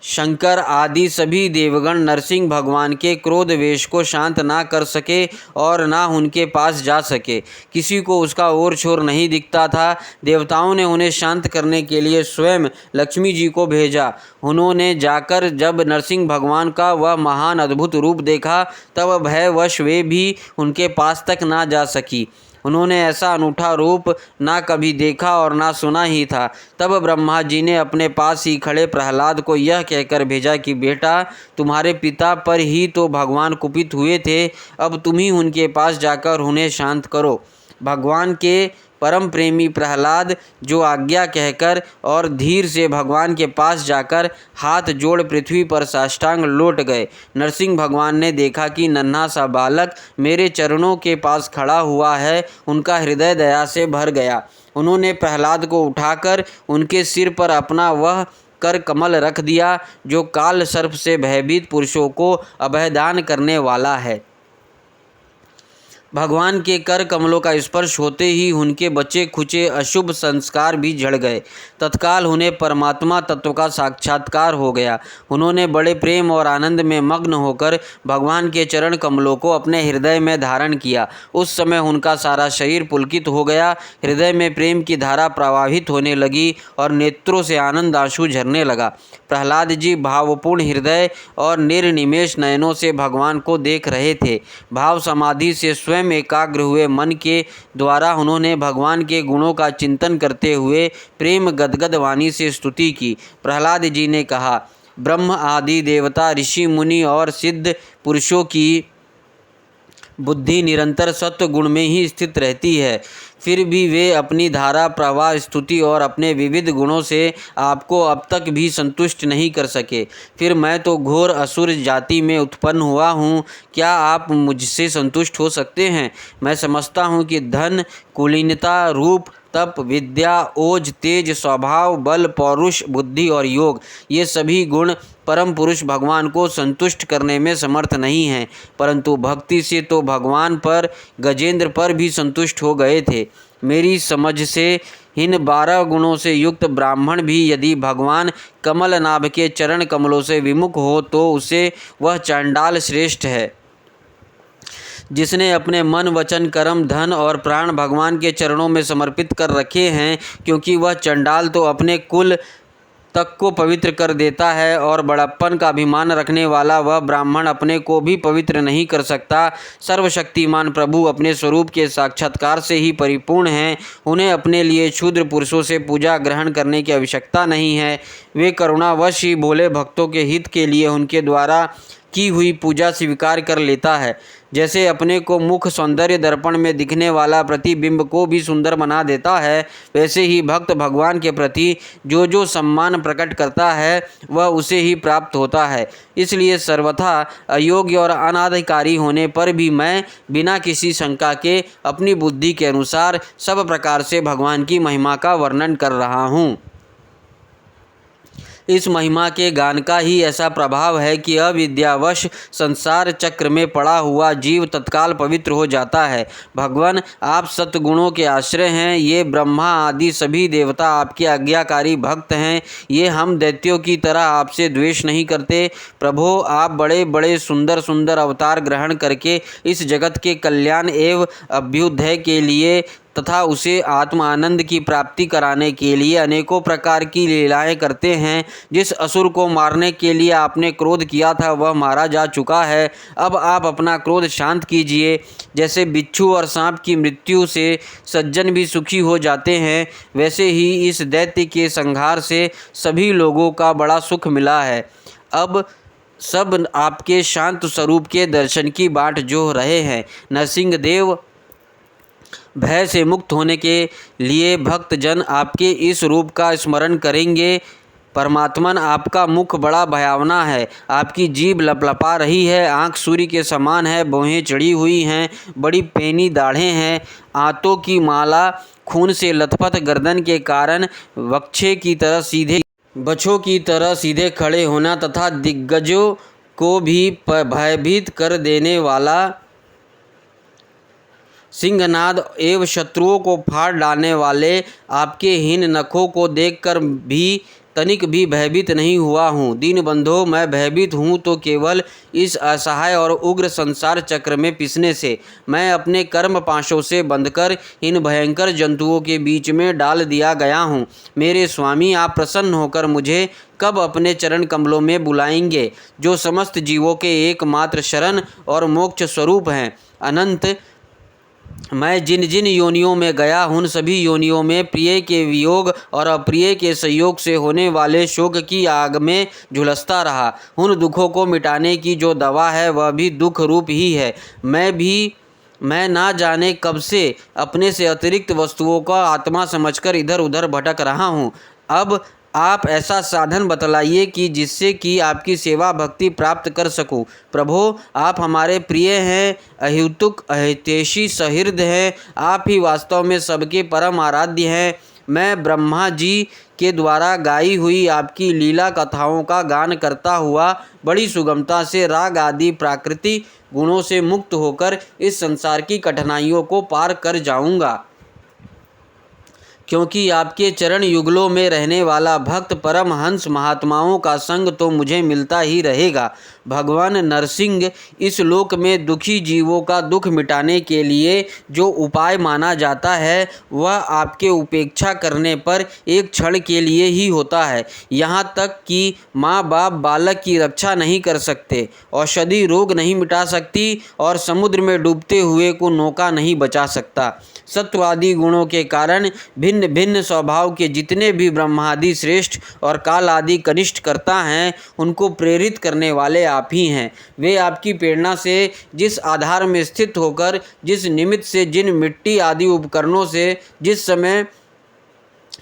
शंकर आदि सभी देवगण नरसिंह भगवान के क्रोध वेश को शांत ना कर सके और ना उनके पास जा सके। किसी को उसका ओर छोर नहीं दिखता था। देवताओं ने उन्हें शांत करने के लिए स्वयं लक्ष्मी जी को भेजा। उन्होंने जाकर जब नरसिंह भगवान का वह महान अद्भुत रूप देखा, तब भयवश वे भी उनके पास तक ना जा सकी। उन्होंने ऐसा अनूठा रूप ना कभी देखा और ना सुना ही था। तब ब्रह्मा जी ने अपने पास ही खड़े प्रहलाद को यह कहकर भेजा कि बेटा, तुम्हारे पिता पर ही तो भगवान कुपित हुए थे, अब तुम ही उनके पास जाकर उन्हें शांत करो। भगवान के परम प्रेमी प्रहलाद जो आज्ञा कहकर और धीर से भगवान के पास जाकर हाथ जोड़ पृथ्वी पर साष्टांग लौट गए। नरसिंह भगवान ने देखा कि नन्हा सा बालक मेरे चरणों के पास खड़ा हुआ है। उनका हृदय दया से भर गया। उन्होंने प्रहलाद को उठाकर उनके सिर पर अपना वह कर कमल रख दिया जो काल सर्प से भयभीत पुरुषों को अभयदान करने वाला है। भगवान के कर कमलों का स्पर्श होते ही उनके बचे खुचे अशुभ संस्कार भी झड़ गए। तत्काल उन्हें परमात्मा तत्व का साक्षात्कार हो गया। उन्होंने बड़े प्रेम और आनंद में मग्न होकर भगवान के चरण कमलों को अपने हृदय में धारण किया। उस समय उनका सारा शरीर पुलकित हो गया, हृदय में प्रेम की धारा प्रवाहित होने लगी और नेत्रों से आनंद आंसू झरने लगा। प्रहलाद जी भावपूर्ण हृदय और निर्निमेष नयनों से भगवान को देख रहे थे। भाव समाधि से स्वयं एकाग्र हुए मन के द्वारा उन्होंने भगवान के गुणों का चिंतन करते हुए प्रेम गदगद वाणी से स्तुति की। प्रहलाद जी ने कहा, ब्रह्म आदि देवता, ऋषि मुनि और सिद्ध पुरुषों की बुद्धि निरंतर सत्व गुण में ही स्थित रहती है, फिर भी वे अपनी धारा प्रवाह स्तुति और अपने विविध गुणों से आपको अब तक भी संतुष्ट नहीं कर सके। फिर मैं तो घोर असुर जाति में उत्पन्न हुआ हूँ, क्या आप मुझसे संतुष्ट हो सकते हैं? मैं समझता हूँ कि धन, कुलीनता, रूप, तप, विद्या, ओज, तेज, स्वभाव, बल, पौरुष, बुद्धि और योग, ये सभी गुण परम पुरुष भगवान को संतुष्ट करने में समर्थ नहीं हैं, परंतु भक्ति से तो भगवान पर, गजेंद्र पर भी संतुष्ट हो गए थे। मेरी समझ से इन 12 गुणों से युक्त ब्राह्मण भी यदि भगवान कमल नाभ के चरण कमलों से विमुख हो तो उसे वह चांडाल श्रेष्ठ है, जिसने अपने मन, वचन, कर्म, धन और प्राण भगवान के चरणों में समर्पित कर रखे हैं, क्योंकि वह चंडाल तो अपने कुल तक को पवित्र कर देता है और बड़प्पन का अभिमान रखने वाला वह ब्राह्मण अपने को भी पवित्र नहीं कर सकता। सर्वशक्तिमान प्रभु अपने स्वरूप के साक्षात्कार से ही परिपूर्ण हैं, उन्हें अपने लिए क्षुद्र पुरुषों से पूजा ग्रहण करने की आवश्यकता नहीं है। वे करुणावश ही भोले भक्तों के हित के लिए उनके द्वारा की हुई पूजा स्वीकार कर लेता है। जैसे अपने को मुख सौंदर्य दर्पण में दिखने वाला प्रतिबिंब को भी सुंदर बना देता है, वैसे ही भक्त भगवान के प्रति जो जो सम्मान प्रकट करता है वह उसे ही प्राप्त होता है। इसलिए सर्वथा अयोग्य और अनाधिकारी होने पर भी मैं बिना किसी शंका के अपनी बुद्धि के अनुसार सब प्रकार से भगवान की महिमा का वर्णन कर रहा हूँ। इस महिमा के गान का ही ऐसा प्रभाव है कि अविद्यावश संसार चक्र में पड़ा हुआ जीव तत्काल पवित्र हो जाता है। भगवान, आप सत्गुणों के आश्रय हैं। ये ब्रह्मा आदि सभी देवता आपके आज्ञाकारी भक्त हैं। ये हम दैत्यों की तरह आपसे द्वेष नहीं करते। प्रभो, आप बड़े बड़े सुंदर सुंदर अवतार ग्रहण करके इस जगत के कल्याण एवं अभ्युदय के लिए तथा उसे आत्म आनंद की प्राप्ति कराने के लिए अनेकों प्रकार की लीलाएं करते हैं। जिस असुर को मारने के लिए आपने क्रोध किया था वह मारा जा चुका है। अब आप अपना क्रोध शांत कीजिए। जैसे बिच्छू और सांप की मृत्यु से सज्जन भी सुखी हो जाते हैं, वैसे ही इस दैत्य के संहार से सभी लोगों का बड़ा सुख मिला है। अब सब आपके शांत स्वरूप के दर्शन की बाट जोह रहे हैं। नरसिंहदेव, भय से मुक्त होने के लिए भक्तजन आपके इस रूप का स्मरण करेंगे। परमात्मन, आपका मुख बड़ा भयावना है, आपकी जीभ लपलपा रही है, आँख सूर्य के समान है, भौहें चढ़ी हुई हैं, बड़ी पैनी दाढ़ें हैं, आंतों की माला खून से लथपथ, गर्दन के कारण वक्षे की तरह सीधे, बछों की तरह सीधे खड़े होना तथा दिग्गजों को भी भयभीत कर देने वाला सिंहनाद एवं शत्रुओं को फाड़ डालने वाले आपके हीन नखों को देखकर भी तनिक भी भयभीत नहीं हुआ हूँ। दीनबंधो, मैं भयभीत हूँ तो केवल इस असहाय और उग्र संसार चक्र में पिसने से। मैं अपने कर्म पाशों से बंधकर इन भयंकर जंतुओं के बीच में डाल दिया गया हूँ। मेरे स्वामी, आप प्रसन्न होकर मुझे कब अपने चरण कमलों में बुलाएंगे, जो समस्त जीवों के एकमात्र शरण और मोक्ष स्वरूप हैं। अनंत, मैं जिन जिन योनियों में गया उन सभी योनियों में प्रिय के वियोग और अप्रिय के संयोग से होने वाले शोक की आग में झुलसता रहा। उन दुखों को मिटाने की जो दवा है वह भी दुख रूप ही है। मैं ना जाने कब से अपने से अतिरिक्त वस्तुओं का आत्मा समझकर इधर उधर भटक रहा हूँ। अब आप ऐसा साधन बतलाइए कि जिससे कि आपकी सेवा भक्ति प्राप्त कर सकूं। प्रभो, आप हमारे प्रिय हैं, अहितुक अहितेशी सहृद हैं। आप ही वास्तव में सबके परम आराध्य हैं। मैं ब्रह्मा जी के द्वारा गाई हुई आपकी लीला कथाओं का गान करता हुआ बड़ी सुगमता से राग आदि प्राकृतिक गुणों से मुक्त होकर इस संसार की कठिनाइयों को पार कर जाऊंगा। क्योंकि आपके चरण युगलों में रहने वाला भक्त परमहंस महात्माओं का संग तो मुझे मिलता ही रहेगा। भगवान नरसिंह, इस लोक में दुखी जीवों का दुख मिटाने के लिए जो उपाय माना जाता है वह आपके उपेक्षा करने पर एक क्षण के लिए ही होता है। यहाँ तक कि माँ बाप बालक की रक्षा नहीं कर सकते, औषधि रोग नहीं मिटा सकती और समुद्र में डूबते हुए को नौका नहीं बचा सकता। सत्वादि गुणों के कारण भिन्न भिन्न स्वभाव के जितने भी ब्रह्मादि श्रेष्ठ और काल आदि कनिष्ठ करता हैं, उनको प्रेरित करने वाले आप ही हैं। वे आपकी प्रेरणा से जिस आधार में स्थित होकर, जिस निमित्त से, जिन मिट्टी आदि उपकरणों से, जिस समय,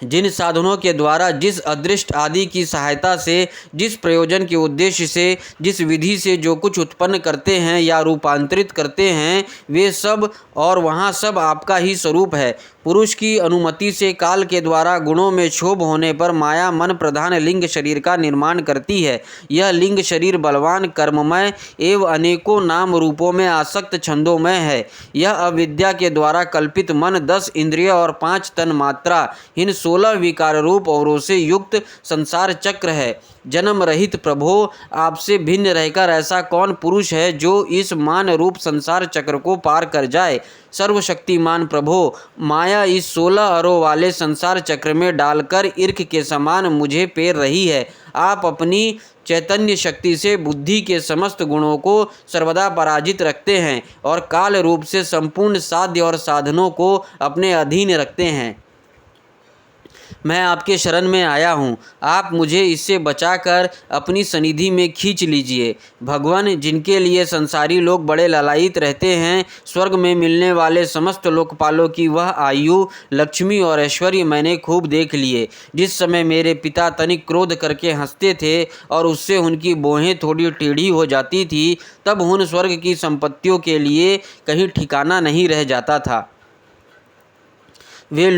जिन साधनों के द्वारा, जिस अदृष्ट आदि की सहायता से, जिस प्रयोजन के उद्देश्य से, जिस विधि से जो कुछ उत्पन्न करते हैं या रूपांतरित करते हैं, वे सब और वहाँ सब आपका ही स्वरूप है। पुरुष की अनुमति से काल के द्वारा गुणों में क्षोभ होने पर माया मन प्रधान लिंग शरीर का निर्माण करती है। यह लिंग शरीर बलवान, कर्ममय एवं अनेकों नाम रूपों में आसक्त छंदोमय है। यह अविद्या के द्वारा कल्पित मन, 10 इंद्रिय और 5 तन मात्रा, इन 16 विकार रूप औरों से युक्त संसार चक्र है। जन्म रहित प्रभो, आपसे भिन्न रहकर ऐसा कौन पुरुष है जो इस मान रूप संसार चक्र को पार कर जाए। सर्वशक्तिमान प्रभो, माया इस 16 अरों वाले संसार चक्र में डालकर ईर्ख के समान मुझे पेर रही है। आप अपनी चैतन्य शक्ति से बुद्धि के समस्त गुणों को सर्वदा पराजित रखते हैं और काल रूप से संपूर्ण साध्य और साधनों को अपने अधीन रखते हैं। मैं आपके शरण में आया हूँ, आप मुझे इससे बचाकर अपनी सनिधि में खींच लीजिए। भगवान, जिनके लिए संसारी लोग बड़े ललायित रहते हैं, स्वर्ग में मिलने वाले समस्त लोकपालों की वह आयु, लक्ष्मी और ऐश्वर्य मैंने खूब देख लिए। जिस समय मेरे पिता तनिक क्रोध करके हंसते थे और उससे उनकी भौहें थोड़ी टेढ़ी हो जाती थी, तब उन स्वर्ग की संपत्तियों के लिए कहीं ठिकाना नहीं रह जाता था। वे